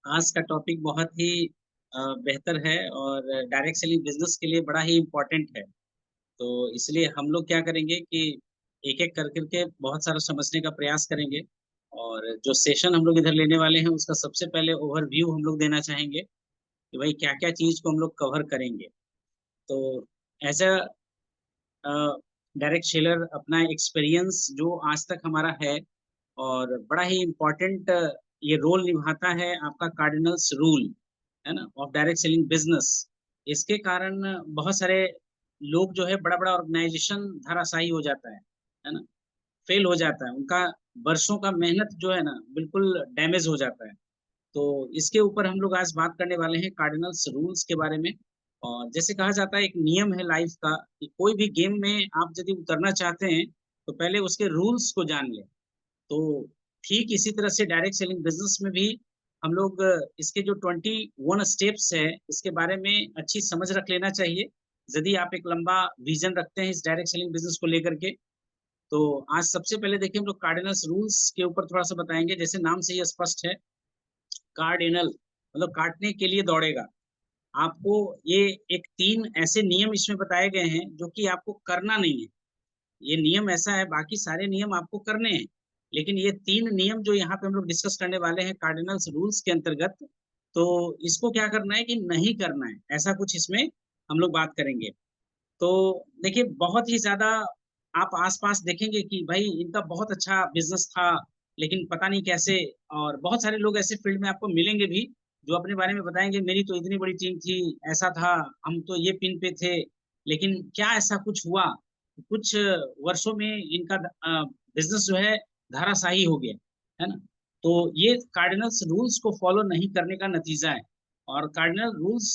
आज का टॉपिक बहुत ही बेहतर है और डायरेक्ट सेलिंग बिजनेस के लिए बड़ा ही इम्पोर्टेंट है। तो इसलिए हम लोग क्या करेंगे कि एक-एक कर के बहुत सारा समझने का प्रयास करेंगे और जो सेशन हम लोग इधर लेने वाले हैं उसका सबसे पहले ओवरव्यू हम लोग देना चाहेंगे कि भाई क्या-क्या चीज़ को हम लोग कवर करेंगे। तो as a a, direct seller अपना एक्सपीरियंस जो आज तक हमारा है और बड़ा ही इम्पोर्टेंट ये रोल निभाता है आपका कार्डिनल्स रूल, है ना? Of direct selling business. इसके कारण बहुत सारे लोग जो है बड़ा-बड़ा ऑर्गेनाइज़ेशन धराशायी हो जाता है ना? फ़ेल हो जाता है। उनका वर्षों का मेहनत जो है ना बिल्कुल डैमेज हो जाता है। तो इसके ऊपर हम लोग आज बात करने वाले हैं कार्डिनल्स रूल्स के बारे में। और जैसे कहा जाता है एक नियम है लाइफ़ का कि कोई भी गेम में आप यदि उतरना चाहते हैं, तो पहले उसके रूल्स को जान लें। तो ठीक इसी तरह से डायरेक्ट सेलिंग बिज़नेस में भी हम लोग इसके जो 21 स्टेप्स हैं, इसके बारे में अच्छी समझ रख लेना चाहिए। यदि आप एक लंबा विज़न रखते हैं इस डायरेक्ट सेलिंग बिज़नेस को लेकर के, तो आज सबसे पहले देखिए हम लोग कार्डिनल्स रूल्स के ऊपर थोड़ा-सा बताएँगे। जैसे नाम से ही स्पष्ट है, कार्डिनल मतलब काटने के लिए दौड़ेगा। आपको ये एक 3 ऐसे नियम इसमें बताए गए हैं, जो कि आपको करना नहीं है। ये नियम ऐसा है, बाकी सारे नियम आपको करने हैं। लेकिन ये 3 नियम जो यहाँ पे हम लोग डिस्कस करने वाले हैं कार्डिनल्स रूल्स के अंतर्गत, तो इसको क्या करना है कि नहीं करना है, ऐसा कुछ इसमें हम लोग बात करेंगे। तो देखिए बहुत ही ज़्यादा आप आस-पास देखेंगे कि भाई इनका बहुत अच्छा बिज़नेस था, लेकिन पता नहीं कैसे। और बहुत सारे लोग ऐसे फील्ड में आपको मिलेंगे भी, जो अपने बारे में बताएँगे मेरी तो इतनी बड़ी टीम थी, ऐसा था, हम तो ये पिन पे थे, लेकिन क्या ऐसा कुछ हुआ? कुछ वर्षों में इनका बिज़नेस जो है धराशायी हो गया, है ना? तो ये कार्डिनल्स रूल्स को फ़ॉलो नहीं करने का नतीजा है। और कार्डिनल रूल्स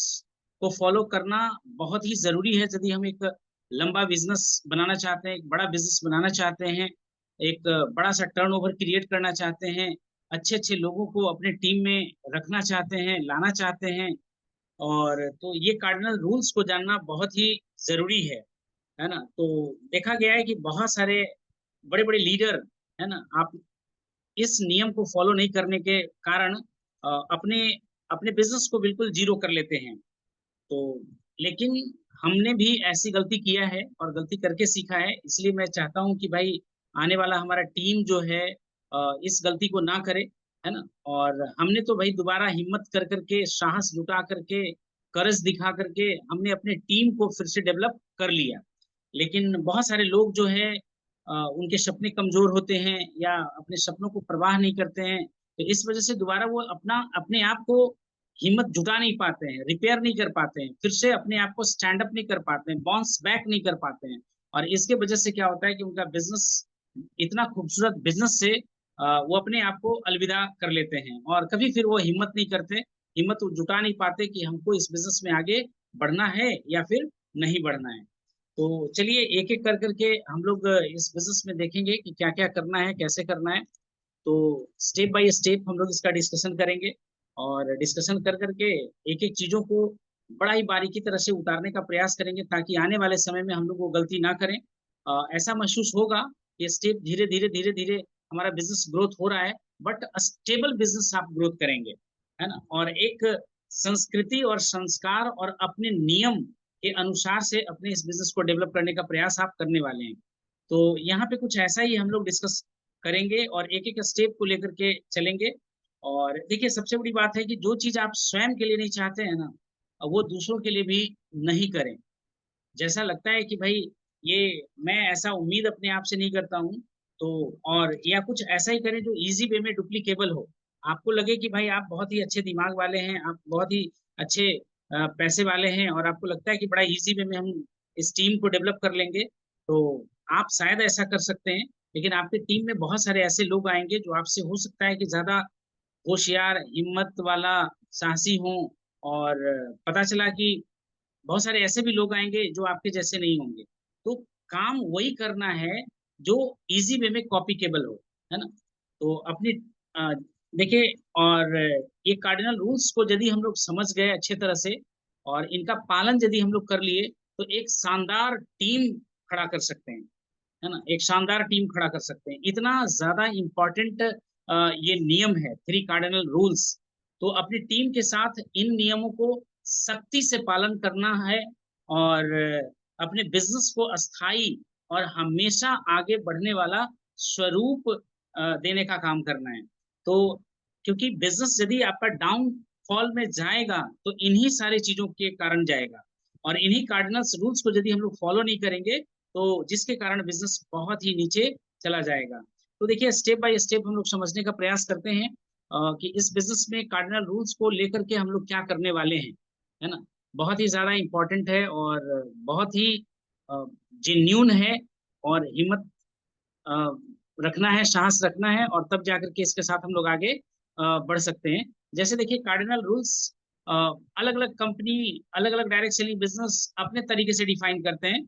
को फ़ॉलो करना बहुत ही ज़रूरी है यदि हम एक लंबा बिज़नेस बनाना चाहते हैं, एक बड़ा बिज़नेस बनाना चाहते हैं, एक बड़ा-सा टर्नओवर क्रिएट करना चाहते हैं, अच्छे-अच्छे लोगों को अपने टीम में रखना चाहते हैं, लाना चाहते हैं। और तो ये कार्डिनल रूल्स को जानना बहुत ही ज़रूरी है ना? तो देखा गया है कि बहुत सारे बड़े-बड़े लीडर, है ना? आप इस नियम को फ़ॉलो नहीं करने के कारण अपने अपने बिज़नेस को बिल्कुल ज़ीरो कर लेते हैं। तो लेकिन हमने भी ऐसी गलती किया है और गलती करके सीखा है, इसलिए मैं चाहता हूँ कि भाई आने वाला हमारा टीम जो है इस गलती को ना करे, है ना? और हमने तो भाई दोबारा हिम्मत कर के, साहस जुटा करके, करेज दिखा करके हमने अपने टीम को फिर से डेवलप कर लिया। लेकिन बहुत सारे लोग जो है उनके सपने कमज़ोर होते हैं या अपने सपनों को परवाह नहीं करते हैं, तो इस वज़ह से दोबारा वो अपने आप को हिम्मत जुटा नहीं पाते हैं, रिपेयर नहीं कर पाते हैं, फिर से अपने आप को स्टैंड अप नहीं कर पाते हैं, बाउंस बैक नहीं कर पाते हैं। और इसके वजह से क्या होता है कि उनका बिज़नेस इतना खूबसूरत बिज़नेस से वो अपने आप को अलविदा कर लेते हैं और कभी फिर वो हिम्मत नहीं करते, हिम्मत वो जुटा नहीं पाते कि हमको इस बिज़नेस में आगे बढ़ना है या फिर नहीं बढ़ना है। तो चलिए एक-एक कर के हम लोग इस बिज़नेस में देखेंगे कि क्या-क्या करना है, कैसे करना है। तो स्टेप बाय स्टेप हम लोग इसका डिस्कशन करेंगे और डिस्कशन कर के एक-एक चीज़ों को बड़ा ही बारीकी तरह से उतारने का प्रयास करेंगे ताकि आने वाले समय में हम लोग वो गलती ना करें। ऐसा महसूस होगा कि स्टेप धीरे-धीरे, धीरे-धीरे हमारा बिज़नेस ग्रोथ हो रहा है, बट स्टेबल बिज़नेस आप ग्रोथ करेंगे, है ना? और एक संस्कृति और संस्कार और अपने नियम के अनुसार से अपने इस बिज़नेस को डेवलप करने का प्रयास आप करने वाले हैं। तो यहाँ पे कुछ ऐसा ही हम लोग डिस्कस करेंगे और एक-एक स्टेप को लेकर के चलेंगे। और देखिए सबसे बड़ी बात है कि जो चीज़ आप स्वयं के लिए नहीं चाहते हैं ना, वो दूसरों के लिए भी नहीं करें। जैसा लगता है कि भाई ये मैं ऐसा उम्मीद अपने आप से नहीं करता हूँ, तो और या कुछ ऐसा ही करें जो ईज़ी वे में डुप्लीकेबल हो। आपको लगे कि भाई आप बहुत ही अच्छे दिमाग वाले हैं, आप बहुत ही अच्छे पैसे वाले हैं और आपको लगता है कि बड़ा ईज़ी वे में हम इस टीम को डेवलप कर लेंगे, तो आप शायद ऐसा कर सकते हैं। लेकिन आपकी टीम में बहुत सारे ऐसे लोग आएँगे जो आपसे हो सकता है कि ज़्यादा होशियार, हिम्मत वाला, साहसी हों। और पता चला कि बहुत सारे ऐसे भी लोग आएँगे जो आपके जैसे नहीं होंगे। तो काम वही करना है जो ईज़ी वे में कॉपीकेबल हो, है ना? तो अपनी अ, देखिए और ये कार्डिनल रूल्स को यदि हम लोग समझ गए अच्छे तरह से और इनका पालन यदि हम लोग कर लिए, तो एक शानदार टीम खड़ा कर सकते हैं, है ना? एक शानदार टीम खड़ा कर सकते हैं। इतना ज़्यादा इम्पोर्टेंट ये नियम है, 3 कार्डिनल रूल्स। तो अपनी टीम के साथ इन नियमों को सख्ती से पालन करना है और अपने बिजनेस को अस्थाई और हमेशा आगे बढ़ने वाला स्वरूप देने का काम करना है। तो क्योंकि बिजनेस यदि आपका डाउनफॉल में जाएगा तो इन्हीं सारी चीजों के कारण जाएगा, और इन्हीं कार्डिनल्स रूल्स को यदि हम लोग फॉलो नहीं करेंगे तो जिसके कारण बिजनेस बहुत ही नीचे चला जाएगा। तो देखिए स्टेप बाय स्टेप हम लोग समझने का प्रयास करते हैं कि इस बिजनेस में कार्डिनल रूल्स को लेकर के हम लोग क्या करने वाले हैं, है ना। बहुत ही ज्यादा इम्पोर्टेंट है और बहुत ही जेन्यून है, और हिम्मत अ, रखना है, साहस रखना है, और तब जाकर के इसके साथ हम लोग आगे बढ़ सकते हैं। जैसे देखिए कार्डिनल रूल्स अलग अलग कंपनी, अलग अलग डायरेक्ट सेलिंग बिजनेस अपने तरीके से डिफाइन करते हैं,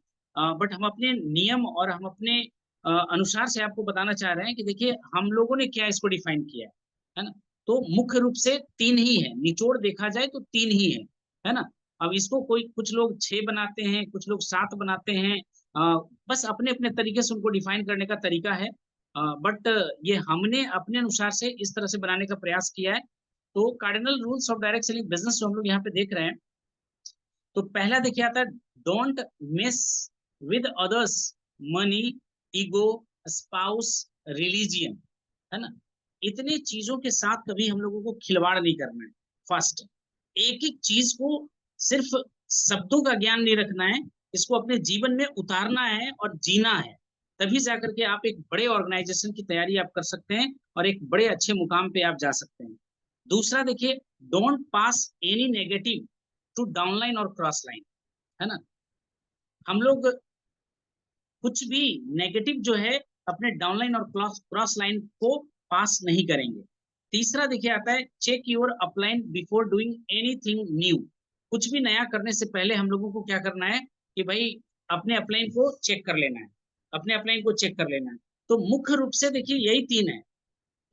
बट हम अपने नियम और हम अपने अनुसार से आपको बताना चाह रहे हैं कि देखिए हम लोगों ने क्या इसको डिफाइन किया है ना। तो मुख्य रूप से तीन ही है, निचोड़ देखा जाए तो तीन ही है ना। अब इसको कोई कुछ लोग छह बनाते हैं, कुछ लोग सात बनाते हैं, बस अपने अपने तरीके से उनको डिफाइन करने का तरीका है, बट ये हमने अपने अनुसार से इस तरह से बनाने का प्रयास किया है। तो cardinal rules of direct selling business जो हम लोग यहाँ पे देख रहे हैं, तो पहला देखिए आता है don't miss with others money, ego, spouse, religion, है ना। इतने चीजों के साथ कभी हम लोगों को खिलवाड़ नहीं करना है। फर्स्ट, एक एक चीज को सिर्फ शब्दों का ज्ञान नहीं रखना है, इसको अपने जीवन में उतारना है और जीना है। तभी जाकर के आप एक बड़े ऑर्गेनाइजेशन की तैयारी आप कर सकते हैं और एक बड़े अच्छे मुकाम पे आप जा सकते हैं। दूसरा देखिए, don't pass any negative to downline और क्रॉस लाइन, है ना। हम लोग कुछ भी नेगेटिव जो है अपने डाउनलाइन और क्रॉस लाइन को पास नहीं करेंगे। तीसरा देखिए आता है check your upline before doing anything new. कुछ भी नया करने से पहले हम लोगों को क्या करना है कि भाई अपने अपलाइन को चेक कर लेना है, अपने अपलाइन को चेक कर लेना है। तो मुख्य रूप से देखिए यही तीन है।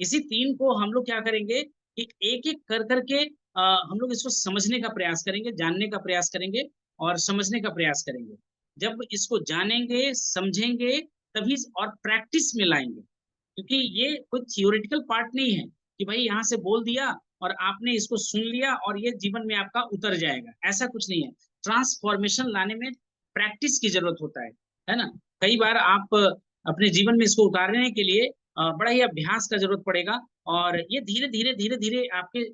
इसी तीन को हम लोग क्या करेंगे कि एक एक कर करके हम लोग इसको समझने का प्रयास करेंगे, जानने का प्रयास करेंगे और समझने का प्रयास करेंगे। जब इसको जानेंगे, समझेंगे, तभी और प्रैक्टिस में लाएंगे, क्योंकि ये कोई थियोरिटिकल पार्ट नहीं है कि भाई यहाँ से बोल दिया और आपने इसको सुन लिया और ये जीवन में आपका उतर जाएगा, ऐसा कुछ नहीं है। ट्रांसफॉर्मेशन लाने में प्रैक्टिस की जरूरत होता है ना। कई बार आप अपने जीवन में इसको उतारने के लिए बड़ा ही अभ्यास का जरूरत पड़ेगा, और ये धीरे धीरे आपके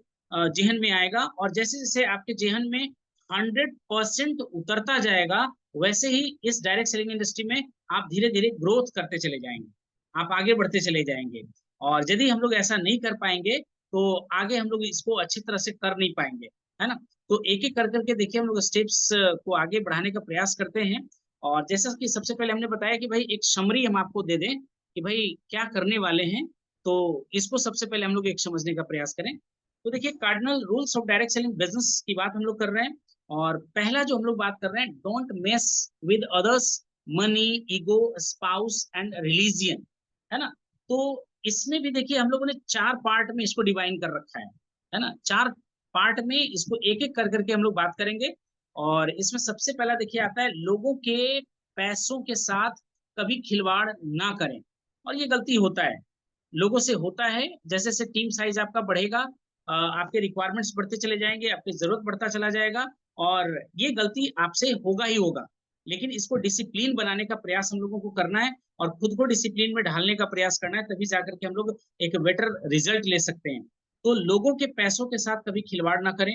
जेहन में आएगा, और जैसे जैसे आपके जेहन में 100% उतरता जाएगा, वैसे ही इस डायरेक्ट सेलिंग इंडस्ट्री में आप धीरे धीरे ग्रोथ करते चले जाएंगे, आप आगे बढ़ते चले जाएंगे। और यदि हम लोग ऐसा नहीं कर पाएंगे तो आगे हम लोग इसको अच्छी तरह से कर नहीं पाएंगे, है ना। तो एक एक कर करके देखिए हम लोग स्टेप्स को आगे बढ़ाने का प्रयास करते हैं। और जैसा कि सबसे पहले हमने बताया कि भाई एक समरी हम आपको दे दें कि भाई क्या करने वाले हैं, तो इसको सबसे पहले हम लोग एक समझने का प्रयास करें। तो देखिए cardinal rules of direct selling business की बात हम लोग कर रहे हैं, और पहला जो हम लोग बात कर रहे हैं, don't mess with others money, ego, spouse and religion, है ना। तो इसमें भी देखिए हम लोगों ने चार पार्ट में इसको डिवाइन कर रखा है ना। चार पार्ट में इसको एक एक कर करके हम लोग बात करेंगे। और इसमें सबसे पहला देखिए आता है लोगों के पैसों के साथ कभी खिलवाड़ ना करें। और ये गलती होता है, लोगों से होता है। जैसे जैसे टीम साइज आपका बढ़ेगा, आपके रिक्वायरमेंट्स बढ़ते चले जाएंगे, आपकी जरूरत बढ़ता चला जाएगा, और ये गलती आपसे होगा ही होगा। लेकिन इसको डिसिप्लिन बनाने का प्रयास हम लोगों को करना है, और खुद को डिसिप्लिन में ढालने का प्रयास करना है, तभी जाकर के हम लोग एक बेटर रिजल्ट ले सकते हैं। तो लोगों के पैसों के साथ कभी खिलवाड़ ना करें।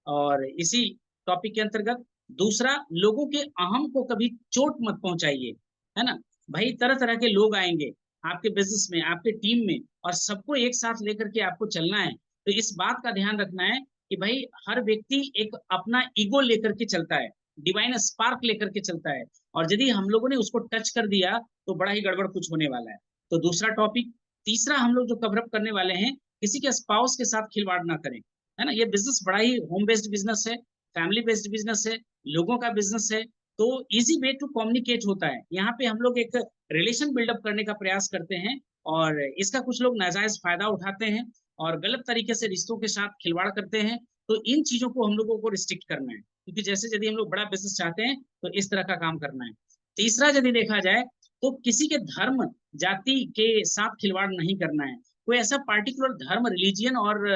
और इसी टॉपिक के अंतर्गत दूसरा, लोगों के अहम को कभी चोट मत पहुंचाइए, है ना। भाई तरह तरह के लोग आएंगे आपके बिजनेस में, आपके टीम में, और सबको एक साथ लेकर के आपको चलना है। तो इस बात का ध्यान रखना है कि भाई हर व्यक्ति एक अपना ईगो लेकर के चलता है, डिवाइन स्पार्क लेकर के चलता है, और यदि हम लोगों ने उसको टच कर दिया तो बड़ा ही गड़बड़ कुछ होने वाला है। तो दूसरा टॉपिक, तीसरा हम लोग जो कवरअप करने वाले हैं, किसी के स्पाउस के साथ खिलवाड़ ना करें, है ना। ये बिजनेस बड़ा ही होम बेस्ड बिजनेस है, फैमिली बेस्ड बिजनेस है, लोगों का बिजनेस है। तो इजी वे टू कम्युनिकेट होता है, यहाँ पे हम लोग एक रिलेशन बिल्डअप करने का प्रयास करते हैं, और इसका कुछ लोग नाजायज फायदा उठाते हैं और गलत तरीके से रिश्तों के साथ खिलवाड़ करते हैं। तो इन चीजों को हम लोगों को रिस्ट्रिक्ट करना है, क्योंकि जैसे यदि हम लोग बड़ा बिजनेस चाहते हैं तो इस तरह का काम करना है। तीसरा यदि देखा जाए तो किसी के धर्म, जाति के साथ खिलवाड़ नहीं करना है। कोई ऐसा पार्टिकुलर धर्म, रिलीजियन और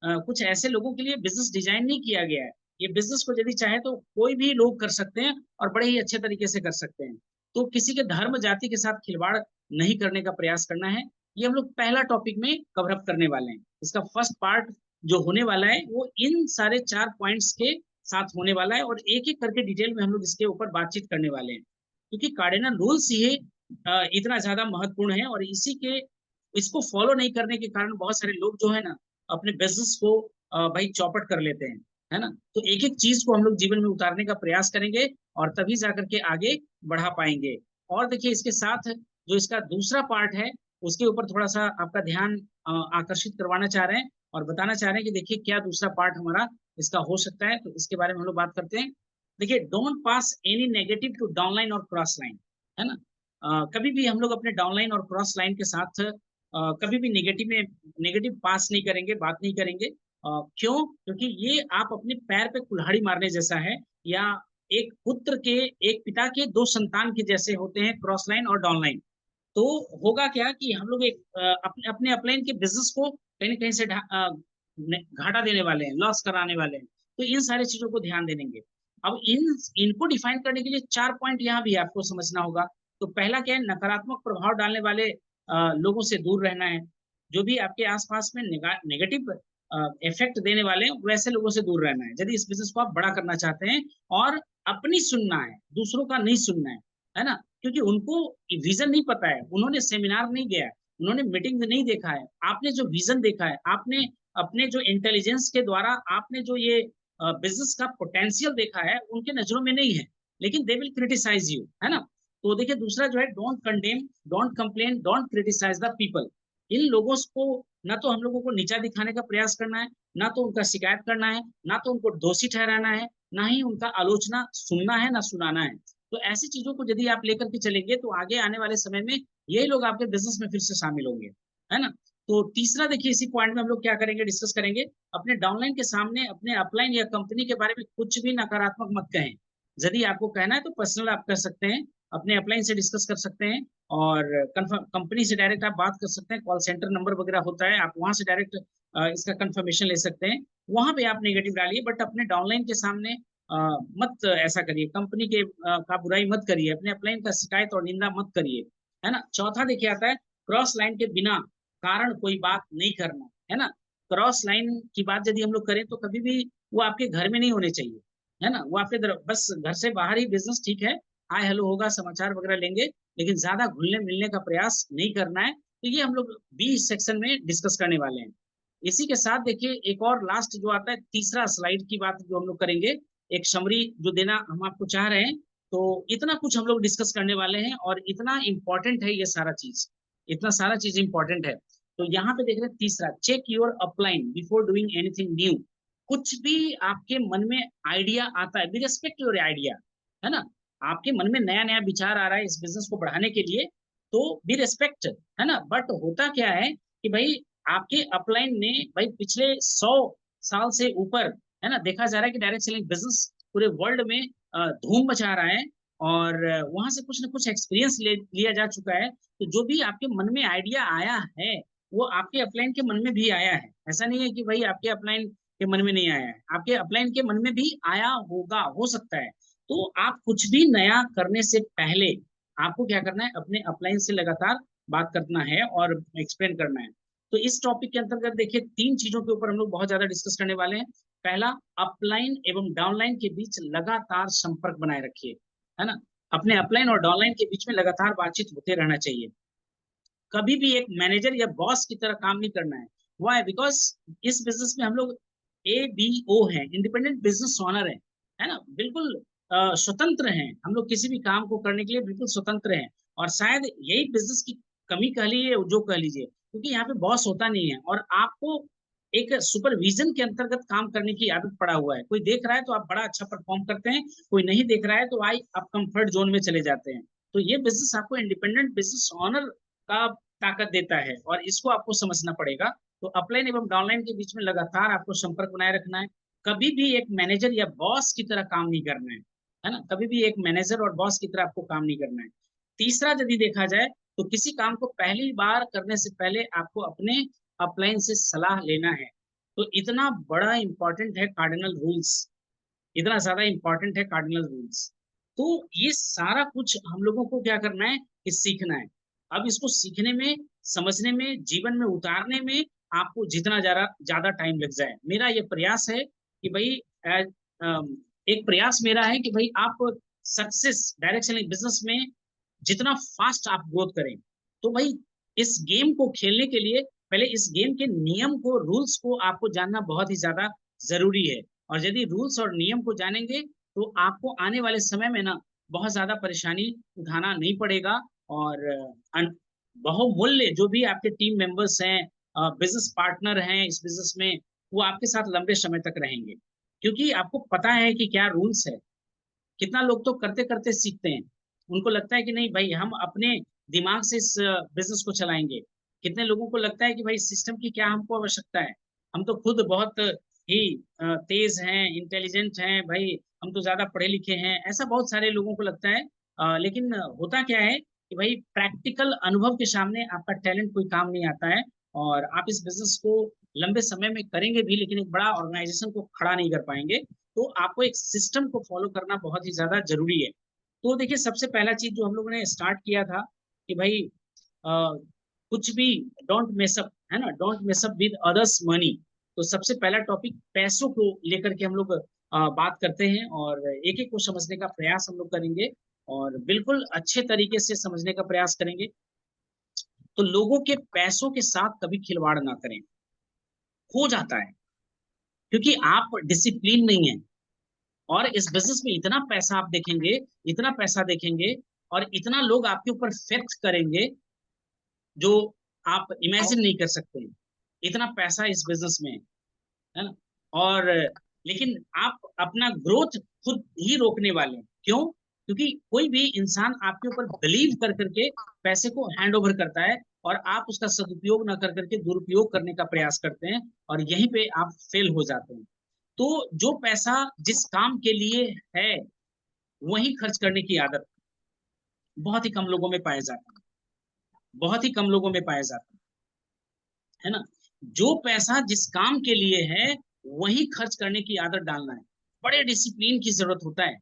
कुछ ऐसे लोगों के लिए बिजनेस डिजाइन नहीं किया गया है। ये बिजनेस को यदि चाहे तो कोई भी लोग कर सकते हैं और बड़े ही अच्छे तरीके से कर सकते हैं। तो किसी के धर्म जाति के साथ खिलवाड़ नहीं करने का प्रयास करना है। ये हम लोग पहला टॉपिक में कवर अप करने वाले हैं। इसका फर्स्ट पार्ट जो होने वाला है वो इन सारे 4 पॉइंट्स के साथ होने वाला है और एक एक करके डिटेल में हम लोग इसके ऊपर बातचीत करने वाले हैं, क्योंकि कार्डिनल रूल्स ये इतना ज्यादा महत्वपूर्ण है और इसी के इसको फॉलो नहीं करने के कारण बहुत सारे लोग जो है ना अपने बिजनेस को भाई चौपट कर लेते हैं, है ना। तो एक एक चीज को हम लोग जीवन में उतारने का प्रयास करेंगे और तभी जाकर के आगे बढ़ा पाएंगे। और देखिए इसके साथ जो इसका दूसरा पार्ट है उसके ऊपर थोड़ा सा आपका ध्यान आकर्षित करवाना चाह रहे हैं और बताना चाह रहे हैं कि देखिए क्या दूसरा पार्ट हमारा इसका हो सकता है। तो इसके बारे में हम लोग बात करते हैं। देखिए, don't pass any negative to downline और क्रॉस लाइन, है ना। कभी भी हम लोग अपने डाउनलाइन और क्रॉस लाइन के साथ कभी भी नेगेटिव पास नहीं करेंगे, बात नहीं करेंगे। क्यों? क्योंकि ये आप अपने पैर पे कुल्हाड़ी मारने जैसा है, या एक पुत्र के, एक पिता के दो संतान के जैसे होते हैं क्रॉस लाइन और डाउन लाइन। तो होगा क्या कि हम लोग एक अपने अपने अपलाइन के बिजनेस को कहीं ना कहीं से घाटा देने वाले हैं, लॉस कराने वाले हैं। तो इन सारी चीजों को ध्यान देंगे। अब इनको डिफाइन करने के लिए 4 पॉइंट यहाँ भी आपको समझना होगा। तो पहला क्या है, नकारात्मक प्रभाव डालने वाले लोगों से दूर रहना है। जो भी आपके आसपास में नेगेटिव इफेक्ट देने वाले हैं वैसे लोगों से दूर रहना है यदि इस बिजनेस को आप बड़ा करना चाहते हैं। और अपनी सुनना है, दूसरों का नहीं सुनना है ना। क्योंकि उनको विजन नहीं पता है, उन्होंने सेमिनार नहीं गया है, उन्होंने मीटिंग नहीं देखा है। आपने जो विजन देखा है, आपने अपने जो इंटेलिजेंस के द्वारा आपने जो ये बिजनेस का पोटेंशियल देखा है, उनके नजरों में नहीं है, लेकिन दे विल क्रिटिसाइज यू, है ना। तो देखिए दूसरा जो है, don't condemn, don't complain, don't criticise the people. इन लोगों को ना तो हम लोगों को नीचा दिखाने का प्रयास करना है, ना तो उनका शिकायत करना है, ना तो उनको दोषी ठहराना है, ना ही उनका आलोचना सुनना है, ना सुनाना है। तो ऐसी चीजों को यदि आप लेकर के चलेंगे तो आगे आने वाले समय में यही लोग आपके बिजनेस में फिर से शामिल होंगे, है ना। तो तीसरा देखिए, इसी पॉइंट में हम लोग क्या करेंगे, डिस्कस करेंगे। अपने डाउनलाइन के सामने अपने अपलाइन या कंपनी के बारे में कुछ भी नकारात्मक मत कहें। यदि आपको कहना है तो पर्सनल आप कर सकते हैं, अपने अपलाइन से डिस्कस कर सकते हैं, और कंपनी से डायरेक्ट आप बात कर सकते हैं। कॉल सेंटर नंबर वगैरह होता है, आप वहां से डायरेक्ट इसका कंफर्मेशन ले सकते हैं। वहां पे आप नेगेटिव डालिए, बट अपने डाउनलाइन के सामने मत ऐसा करिए, कंपनी के का बुराई मत करिए, अपने अपलाइन का शिकायत और निंदा मत करिए, है ना। चौथा देखिए आता है, क्रॉस लाइन के बिना कारण कोई बात नहीं करना, है ना। क्रॉस लाइन की बात यदि हम लोग करें तो कभी भी वो आपके घर में नहीं होने चाहिए, है ना। वो आपके बस घर से बाहर ही बिजनेस ठीक है, हाय हेलो होगा, समाचार वगैरह लेंगे, लेकिन ज्यादा घुलने मिलने का प्रयास नहीं करना है। तो ये हम लोग बी सेक्शन में डिस्कस करने वाले हैं। इसी के साथ देखिए एक और लास्ट जो आता है, तीसरा स्लाइड की बात जो हम लोग करेंगे, एक समरी जो देना हम आपको चाह रहे हैं। तो इतना कुछ हम लोग डिस्कस करने वाले हैं और इतना इंपॉर्टेंट है ये सारा चीज, इतना सारा चीज इंपॉर्टेंट है। तो यहाँ पे देख रहे हैं तीसरा, check your upline before doing anything new. कुछ भी आपके मन में आइडिया आता है, बी रेस्पेक्ट योर आइडिया, है ना। आपके मन में नया नया विचार आ रहा है इस बिजनेस को बढ़ाने के लिए, तो बी रेस्पेक्ट, है ना। बट होता क्या है कि भाई आपके अपलाइन ने भाई पिछले 100 साल से ऊपर, है ना, देखा जा रहा है कि डायरेक्ट सेलिंग बिजनेस पूरे वर्ल्ड में धूम मचा रहा है। और वहां से कुछ ना कुछ एक्सपीरियंस लिया जा चुका है। तो जो भी आपके मन में आइडिया आया है वो आपके अपलाइन के मन में भी आया है। ऐसा नहीं है कि भाई आपके अपलाइन के मन में नहीं आया है, आपके अपलाइन के मन में भी आया होगा, हो सकता है। तो आप कुछ भी नया करने से पहले आपको क्या करना है, अपने अपलाइन से लगातार बात करना है और एक्सप्लेन करना है। तो इस टॉपिक के अंतर्गत देखिए 3 चीजों के ऊपर हम लोग बहुत ज्यादा डिस्कस करने वाले हैं। पहला, अपलाइन एवं डाउनलाइन के बीच लगातार संपर्क बनाए रखिए, है ना। अपने अपलाइन और डाउनलाइन के बीच में लगातार बातचीत होते रहना चाहिए। कभी भी एक मैनेजर या बॉस की तरह काम नहीं करना है। वाई? बिकॉज इस बिजनेस में हम लोग ABO है, इंडिपेंडेंट बिजनेस ओनर है ना। बिल्कुल स्वतंत्र हैं हम लोग, किसी भी काम को करने के लिए बिल्कुल स्वतंत्र हैं। और शायद यही बिजनेस की कमी कह लीजिए, जो कह लीजिए, क्योंकि यहाँ पे बॉस होता नहीं है और आपको एक सुपरविजन के अंतर्गत काम करने की आदत पड़ा हुआ है। कोई देख रहा है तो आप बड़ा अच्छा परफॉर्म करते हैं, कोई नहीं देख रहा है तो आप कंफर्ट जोन में चले जाते हैं। तो ये बिजनेस आपको इंडिपेंडेंट बिजनेस ओनर का ताकत देता है और इसको आपको समझना पड़ेगा। तो अपलाइन एवं डाउनलाइन के बीच में लगातार आपको संपर्क बनाए रखना है। कभी भी एक मैनेजर या बॉस की तरह काम नहीं करना है ना। कभी भी एक मैनेजर और बॉस की तरह आपको काम नहीं करना है। तीसरा, यदि देखा जाए तो किसी काम को पहली बार करने से पहले आपको अपने अपलाइन से सलाह लेना है। तो इतना बड़ा इंपॉर्टेंट है कार्डिनल रूल्स, इतना ज्यादा इंपॉर्टेंट है कार्डिनल रूल्स। तो ये सारा कुछ हम लोगों को क्या करना है कि सीखना है। अब इसको सीखने में, समझने में, जीवन में उतारने में आपको जितना ज्यादा ज्यादा टाइम लग जाए, मेरा ये प्रयास है कि भाई एक प्रयास मेरा है कि भाई आप सक्सेस डायरेक्ट सेलिंग बिजनेस में जितना फास्ट आप ग्रोथ करें। तो भाई इस गेम को खेलने के लिए पहले इस गेम के नियम को, रूल्स को आपको जानना बहुत ही ज्यादा जरूरी है। और यदि रूल्स और नियम को जानेंगे तो आपको आने वाले समय में ना बहुत ज्यादा परेशानी उठाना नहीं पड़ेगा। और बहुमूल्य जो भी आपके टीम मेंबर्स हैं, बिजनेस पार्टनर हैं इस बिजनेस में, वो आपके साथ लंबे समय तक रहेंगे, क्योंकि आपको पता है कि क्या रूल्स है। कितना लोग तो करते करते सीखते हैं, उनको लगता है कि नहीं भाई हम अपने दिमाग से इस बिजनेस को चलाएंगे। कितने लोगों को लगता है कि भाई सिस्टम की क्या हमको आवश्यकता है, हम तो खुद बहुत ही तेज हैं, इंटेलिजेंट हैं भाई, हम तो ज्यादा पढ़े लिखे हैं, ऐसा बहुत सारे लोगों को लगता है। लेकिन होता क्या है कि भाई प्रैक्टिकल अनुभव के सामने आपका टैलेंट कोई काम नहीं आता है। और आप इस बिजनेस को लंबे समय में करेंगे भी, लेकिन एक बड़ा ऑर्गेनाइजेशन को खड़ा नहीं कर पाएंगे। तो आपको एक सिस्टम को फॉलो करना बहुत ही ज्यादा जरूरी है। तो देखिए सबसे पहला चीज जो हम लोगों ने स्टार्ट किया था कि भाई कुछ भी डोंट मेसअप, है ना, don't mess up with others money. तो सबसे पहला टॉपिक पैसों को लेकर के हम लोग बात करते हैं, और एक एक को समझने का प्रयास हम लोग करेंगे, और बिल्कुल अच्छे तरीके से समझने का प्रयास करेंगे। तो लोगों के पैसों के साथ कभी खिलवाड़ ना करें, हो जाता है क्योंकि आप डिसिप्लिन नहीं है। और इस बिजनेस में इतना पैसा आप देखेंगे, इतना पैसा देखेंगे, और इतना लोग आपके ऊपर फेक्ट करेंगे जो आप इमेजिन नहीं कर सकते। इतना पैसा इस बिजनेस में है ना। और लेकिन आप अपना ग्रोथ खुद ही रोकने वाले हैं, क्यों? क्योंकि कोई भी इंसान आपके ऊपर बिलीव कर करके पैसे को हैंड ओवर करता है, और आप उसका सदुपयोग ना कर करके दुरुपयोग करने का प्रयास करते हैं, और यहीं पे आप फेल हो जाते हैं। तो जो पैसा जिस काम के लिए है वही खर्च करने की आदत बहुत ही कम लोगों में पाया जाता है, बहुत ही कम लोगों में पाया जाता है ना। जो पैसा जिस काम के लिए है वही खर्च करने की आदत डालना है। बड़े डिसिप्लिन की जरूरत होता है,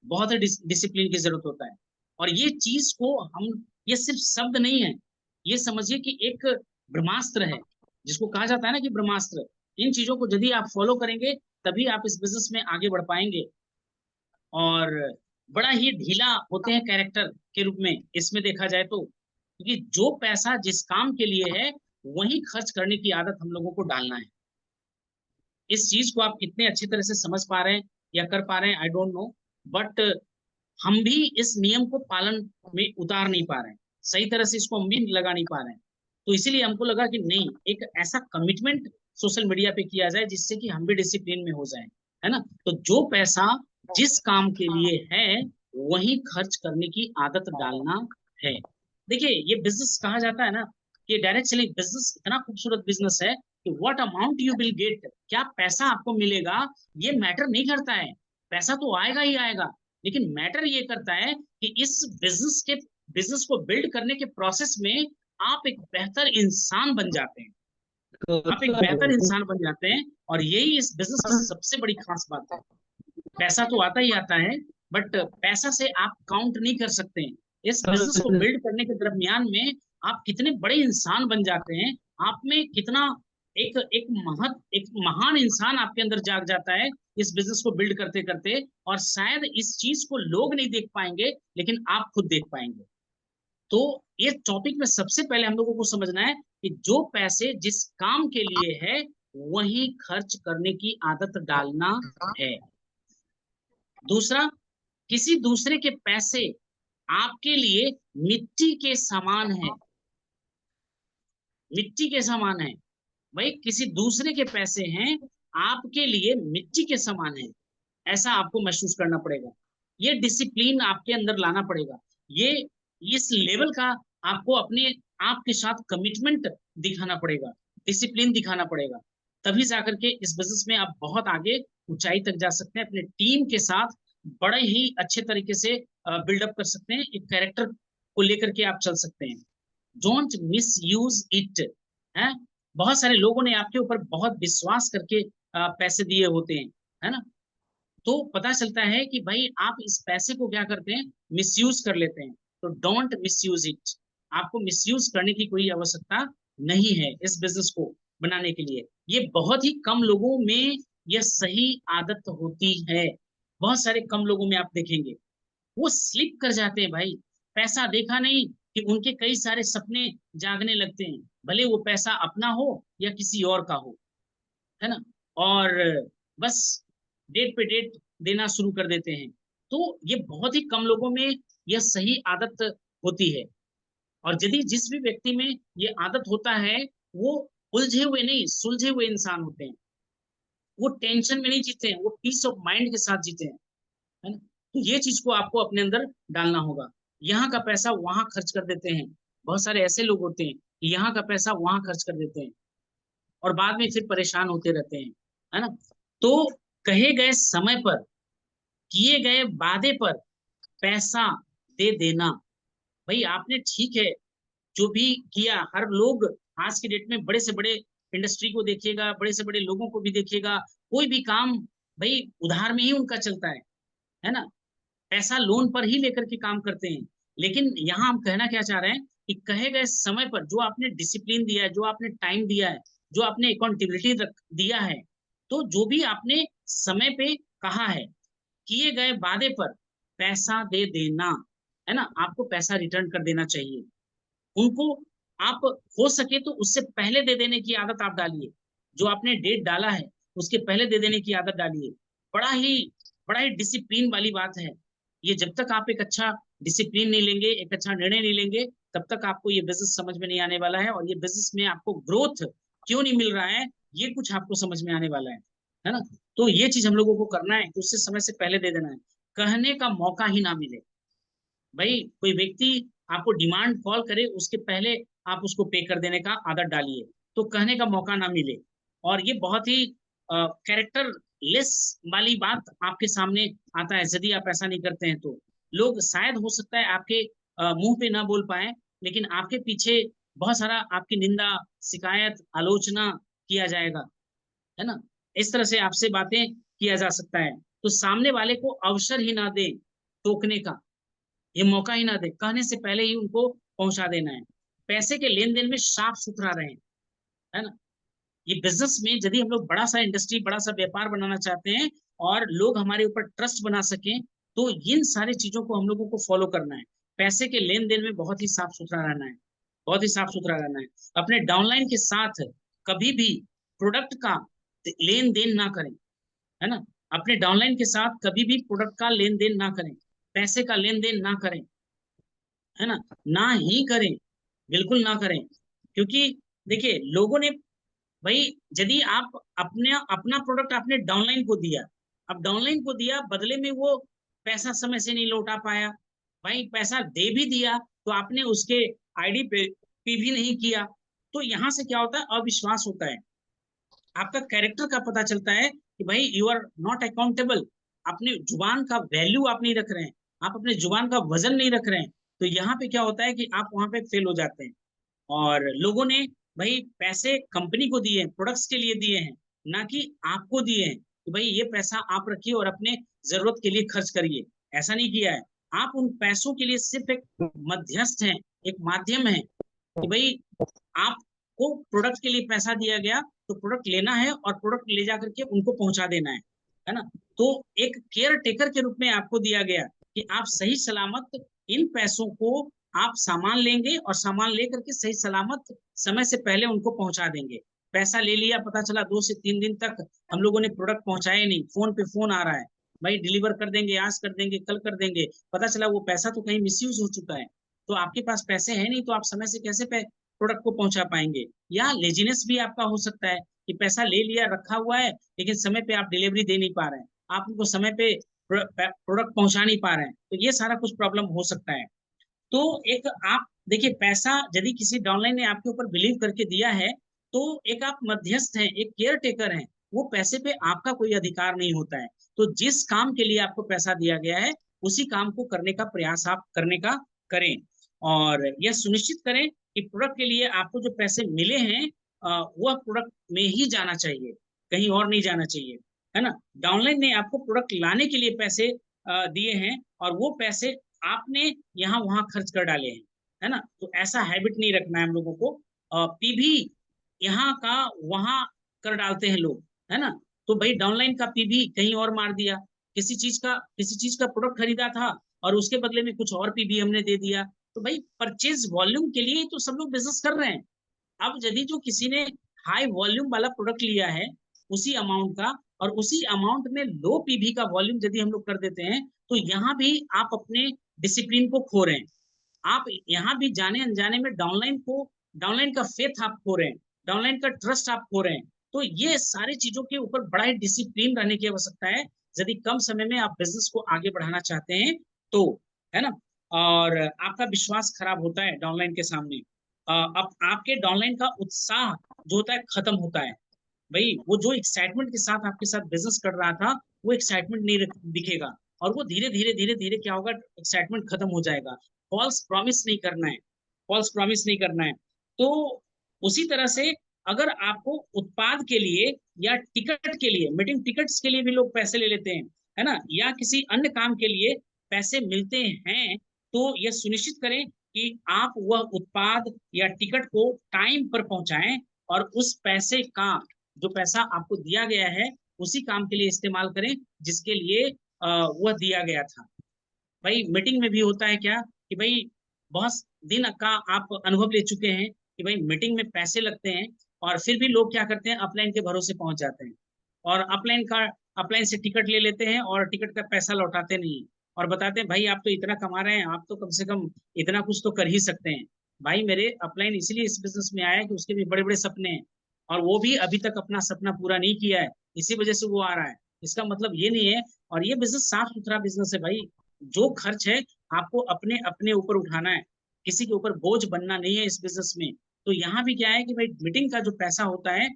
बहुत ही डिसिप्लिन की जरूरत होता है। और ये चीज को हम, ये सिर्फ शब्द नहीं है, ये समझिए कि एक ब्रह्मास्त्र है, जिसको कहा जाता है ना कि ब्रह्मास्त्र। इन चीजों को यदि आप फॉलो करेंगे तभी आप इस बिजनेस में आगे बढ़ पाएंगे। और बड़ा ही ढीला होते हैं कैरेक्टर के रूप में इसमें देखा जाए तो, क्योंकि जो पैसा जिस काम के लिए है वही खर्च करने की आदत हम लोगों को डालना है। इस चीज को आप कितने अच्छी तरह से समझ पा रहे हैं या कर पा रहे हैं, आई डोंट नो, बट हम भी इस नियम को पालन में उतार नहीं पा रहे हैं, सही तरह से इसको हम भी लगा नहीं पा रहे हैं। तो इसीलिए हमको लगा कि नहीं, एक ऐसा कमिटमेंट सोशल मीडिया पे किया जाए जिससे कि हम भी डिसिप्लिन में हो जाएं, है ना। तो जो पैसा जिस काम के लिए है वही खर्च करने की आदत डालना है। देखिए ये बिजनेस कहा जाता है ना कि डायरेक्ट सेलिंग बिजनेस इतना खूबसूरत बिजनेस है कि what amount you will get, क्या पैसा आपको मिलेगा ये मैटर नहीं करता है। पैसा तो आएगा ही आएगा, लेकिन मैटर ये करता है कि इस बिजनेस को बिल्ड करने के प्रोसेस में आप एक बेहतर इंसान बन जाते हैं, आप एक बेहतर इंसान बन जाते हैं। और यही इस बिजनेस की सबसे बड़ी खास बात है। पैसा तो आता ही आता है, बट पैसा से आप काउंट नहीं कर सकते हैं। इस बिजनेस को बिल्ड करने के दरमियान में आप कितने बड़े इंसान बन जाते हैं, आप में कितना एक महान इंसान आपके अंदर जाग जाता है इस बिजनेस को बिल्ड करते करते। और शायद इस चीज को लोग नहीं देख पाएंगे, लेकिन आप खुद देख पाएंगे। तो ये टॉपिक में सबसे पहले हम लोगों को समझना है कि जो पैसे जिस काम के लिए है वही खर्च करने की आदत डालना है। दूसरा, किसी दूसरे के पैसे आपके लिए मिट्टी के समान है, मिट्टी के समान है। भाई किसी दूसरे के पैसे हैं आपके लिए मिट्टी के समान है, ऐसा आपको महसूस करना पड़ेगा। ये डिसिप्लिन आपके अंदर लाना पड़ेगा। ये इस लेवल का आपको अपने आप के साथ कमिटमेंट दिखाना पड़ेगा, डिसिप्लिन दिखाना पड़ेगा। तभी जाकर के इस बिजनेस में आप बहुत आगे ऊंचाई तक जा सकते हैं, अपने टीम के साथ बड़े ही अच्छे तरीके से बिल्डअप कर सकते हैं, एक कैरेक्टर को लेकर के आप चल सकते हैं। डोंट मिस यूज इट, है। बहुत सारे लोगों ने आपके ऊपर बहुत विश्वास करके पैसे दिए होते हैं, है ना? तो पता चलता है कि भाई आप इस पैसे को क्या करते हैं, मिसयूज कर लेते हैं। तो डोंट मिसयूज इट। आपको मिसयूज करने की कोई आवश्यकता नहीं है इस बिजनेस को बनाने के लिए। ये बहुत ही कम लोगों में यह सही आदत होती है। बहुत सारे कम लोगों में आप देखेंगे वो स्लिप कर जाते हैं भाई। पैसा देखा नहीं कि उनके कई सारे सपने जागने लगते हैं, भले वो पैसा अपना हो या किसी और का हो, है ना? और बस डेट पे डेट देना शुरू कर देते हैं। तो ये बहुत ही कम लोगों में यह सही आदत होती है। और यदि जिस भी व्यक्ति में ये आदत होता है, वो उलझे हुए नहीं सुलझे हुए इंसान होते हैं। वो टेंशन में नहीं जीते हैं, वो पीस ऑफ माइंड के साथ जीते हैं, है ना? तो ये चीज को आपको अपने अंदर डालना होगा। यहाँ का पैसा वहां खर्च कर देते हैं। बहुत सारे ऐसे लोग होते हैं कि यहाँ का पैसा वहां खर्च कर देते हैं और बाद में फिर परेशान होते रहते हैं, है ना? तो कहे गए समय पर, किए गए वादे पर पैसा दे देना। भाई आपने ठीक है जो भी किया, हर लोग आज के डेट में बड़े से बड़े इंडस्ट्री को देखिएगा, बड़े से बड़े लोगों को भी देखिएगा, कोई भी काम भाई उधार में ही उनका चलता है ना? पैसा लोन पर ही लेकर के काम करते हैं। लेकिन यहाँ हम कहना क्या चाह रहे हैं कि कहे गए समय पर जो आपने डिसिप्लिन दिया है, जो आपने टाइम दिया है, जो आपने अकाउंटेबिलिटी दिया है, तो जो भी आपने समय पे कहा है, किए गए वादे पर पैसा दे देना, है ना? आपको पैसा रिटर्न कर देना चाहिए उनको। आप हो सके तो उससे पहले दे देने की आदत आप डालिए। जो आपने डेट डाला है उसके पहले दे देने की आदत डालिए। बड़ा ही बड़ा ही डिसिप्लिन वाली बात है ये। जब तक आप एक अच्छा डिसिप्लिन नहीं लेंगे, एक अच्छा निर्णय नहीं लेंगे, तब तक आपको ये बिजनेस समझ में नहीं आने वाला है। और ये बिजनेस में आपको ग्रोथ क्यों नहीं मिल रहा है, ये कुछ आपको समझ में आने वाला है ना? तो ये चीज हम लोगों को करना है कि उससे समय से पहले दे देना है, कहने का मौका ही ना मिले। भाई कोई व्यक्ति आपको डिमांड कॉल करे उसके पहले आप उसको पे कर देने का आदत डालिए, तो कहने का मौका ना मिले। और ये बहुत ही कैरेक्टर लेस वाली बात आपके सामने आता है यदि आप ऐसा नहीं करते हैं तो। लोग शायद हो सकता है आपके मुंह पे ना बोल पाए, लेकिन आपके पीछे बहुत सारा आपकी निंदा, शिकायत, आलोचना किया जाएगा, है ना? इस तरह से आपसे बातें किया जा सकता है। तो सामने वाले को अवसर ही ना दे टोकने का, ये मौका ही ना दे, कहने से पहले ही उनको पहुंचा देना है। पैसे के लेन देन में साफ सुथरा रहें, है ना? ये बिजनेस में यदि हम लोग बड़ा सा इंडस्ट्री, बड़ा सा व्यापार बनाना चाहते हैं और लोग हमारे ऊपर ट्रस्ट बना सकें, तो इन सारी चीजों को हम लोगों को फॉलो करना है। पैसे के लेन देन में बहुत ही साफ सुथरा रहना है, बहुत ही साफ सुथरा रहना है। अपने डाउनलाइन के साथ कभी भी प्रोडक्ट का लेन देन ना करें, है ना? अपने डाउनलाइन के साथ कभी भी प्रोडक्ट का लेन देन ना करें, पैसे का लेन देन ना करें, है ना? ना ही करें, बिल्कुल ना करें। क्योंकि देखिए लोगों ने भाई, यदि आप अपने अपना प्रोडक्ट आपने डाउनलाइन को दिया, अब डाउनलाइन को दिया, बदले में वो पैसा समय से नहीं लौटा पाया, भाई पैसा दे भी दिया तो आपने उसके आईडी पे भी नहीं किया, तो यहाँ से क्या होता है, अविश्वास होता है। आपका कैरेक्टर का पता चलता है कि भाई यू आर नॉट अकाउंटेबल। अपने जुबान का वैल्यू आप नहीं रख रहे हैं, आप अपने जुबान का वजन नहीं रख रहे हैं। तो यहाँ पे क्या होता है कि आप वहां पे फेल हो जाते हैं। और लोगों ने भाई पैसे कंपनी को दिए हैं, प्रोडक्ट्स के लिए दिए हैं, ना कि आपको दिए हैं कि भाई ये पैसा आप रखिए और अपने जरूरत के लिए खर्च करिए। ऐसा नहीं किया है। आप उन पैसों के लिए सिर्फ एक मध्यस्थ हैं, एक माध्यम है कि भाई आपको प्रोडक्ट के लिए पैसा दिया गया, तो प्रोडक्ट लेना है और प्रोडक्ट ले जा करके उनको पहुंचा देना है ना? तो एक केयर टेकर के रूप में आपको दिया गया कि आप सही सलामत इन पैसों को आप सामान लेंगे और सामान लेकर के सही सलामत समय से पहले उनको पहुंचा देंगे। पैसा ले लिया, पता चला 2 से 3 दिन तक हम लोगों ने प्रोडक्ट पहुंचाया नहीं, फोन पे फोन आ रहा है, भाई डिलीवर कर देंगे, आज कर देंगे, कल कर देंगे, पता चला वो पैसा तो कहीं मिसयूज हो चुका है। तो आपके पास पैसे हैं नहीं, तो आप समय से कैसे प्रोडक्ट को पहुंचा पाएंगे? या लेजीनेस भी आपका हो सकता है कि पैसा ले लिया, रखा हुआ है, लेकिन समय पे आप डिलीवरी दे नहीं पा रहे हैं, आप उनको समय पे प्रोडक्ट पहुंचा नहीं पा रहे हैं, तो ये सारा कुछ प्रॉब्लम हो सकता है। तो एक आप देखिए, पैसा यदि किसी डाउनलाइन ने आपके ऊपर बिलीव करके दिया है, तो एक आप मध्यस्थ हैं, एक केयर टेकर हैं। वो पैसे पे आपका कोई अधिकार नहीं होता है। तो जिस काम के लिए आपको पैसा दिया गया है, उसी काम को करने का प्रयास आप करने का करें। और यह सुनिश्चित करें कि प्रोडक्ट के लिए आपको जो पैसे मिले हैं, वह प्रोडक्ट में ही जाना चाहिए, कहीं और नहीं जाना चाहिए, है ना। डाउनलाइन ने आपको प्रोडक्ट लाने के लिए पैसे दिए हैं, और वो पैसे आपने यहाँ वहां खर्च कर डाले हैं, है ना। तो ऐसा हैबिट नहीं रखना है हम लोगों को। पीवी यहाँ का वहां कर डालते हैं लोग, है ना। तो भाई डाउनलाइन का पीवी कहीं और मार दिया, किसी चीज का प्रोडक्ट खरीदा था और उसके बदले में कुछ और पीवी हमने दे दिया। तो भाई परचेज वॉल्यूम के लिए तो सब लोग बिजनेस कर रहे हैं। अब यदि जो किसी ने हाई वॉल्यूम वाला प्रोडक्ट लिया है उसी अमाउंट का, और उसी अमाउंट में लो पीवी का वॉल्यूम यदि हम लोग कर देते हैं, तो यहाँ भी आप अपने डिसिप्लिन को खो रहे हैं। आप यहाँ भी जाने अनजाने में डाउनलाइन का फेथ आप खो रहे हैं, डाउनलाइन का ट्रस्ट आप खो रहे हैं। तो ये सारी चीजों के ऊपर बड़ा ही डिसिप्लिन रहने की आवश्यकता है यदि कम समय में आप बिजनेस को आगे बढ़ाना चाहते हैं तो, है ना। और आपका विश्वास खराब होता है डाउनलाइन के सामने। अब आपके डाउनलाइन का उत्साह जो होता है खत्म होता है। भाई वो जो एक्साइटमेंट के साथ आपके साथ बिजनेस कर रहा था, वो एक्साइटमेंट नहीं दिखेगा, और वो धीरे धीरे धीरे धीरे क्या होगा, एक्साइटमेंट खत्म हो जाएगा। फॉल्स प्रॉमिस नहीं करना है, फॉल्स प्रॉमिस नहीं करना है। तो उसी तरह से अगर आपको उत्पाद के लिए या टिकट के लिए, मीटिंग टिकट्स के लिए भी लोग पैसे ले लेते हैं, है ना, या किसी अन्य काम के लिए पैसे मिलते हैं, तो यह सुनिश्चित करें कि आप वह उत्पाद या टिकट को टाइम पर पहुंचाएं, और उस पैसे का, जो पैसा आपको दिया गया है, उसी काम के लिए इस्तेमाल करें जिसके लिए वह दिया गया था। भाई मीटिंग में भी होता है क्या कि भाई बहुत दिन का आप अनुभव ले चुके हैं कि भाई मीटिंग में पैसे लगते हैं, और फिर भी लोग क्या करते हैं, अपलाइन के भरोसे पहुंच जाते हैं, और अपलाइन से टिकट ले लेते हैं और टिकट का पैसा लौटाते नहीं हैं, और बताते हैं भाई आप तो इतना कमा रहे हैं, आप तो कम से कम इतना कुछ तो कर ही सकते हैं। भाई मेरे अपलाइन इसलिए इस बिजनेस में आया है कि उसके भी बड़े बड़े सपने हैं, और वो भी अभी तक अपना सपना पूरा नहीं किया है, इसी वजह से वो आ रहा है। इसका मतलब ये नहीं है। और ये बिजनेस साफ सुथरा बिजनेस है भाई। जो खर्च है आपको अपने अपने ऊपर उठाना है, किसी के ऊपर बोझ बनना नहीं है इस बिजनेस में। तो यहाँ भी क्या है कि भाई मीटिंग का जो पैसा होता है,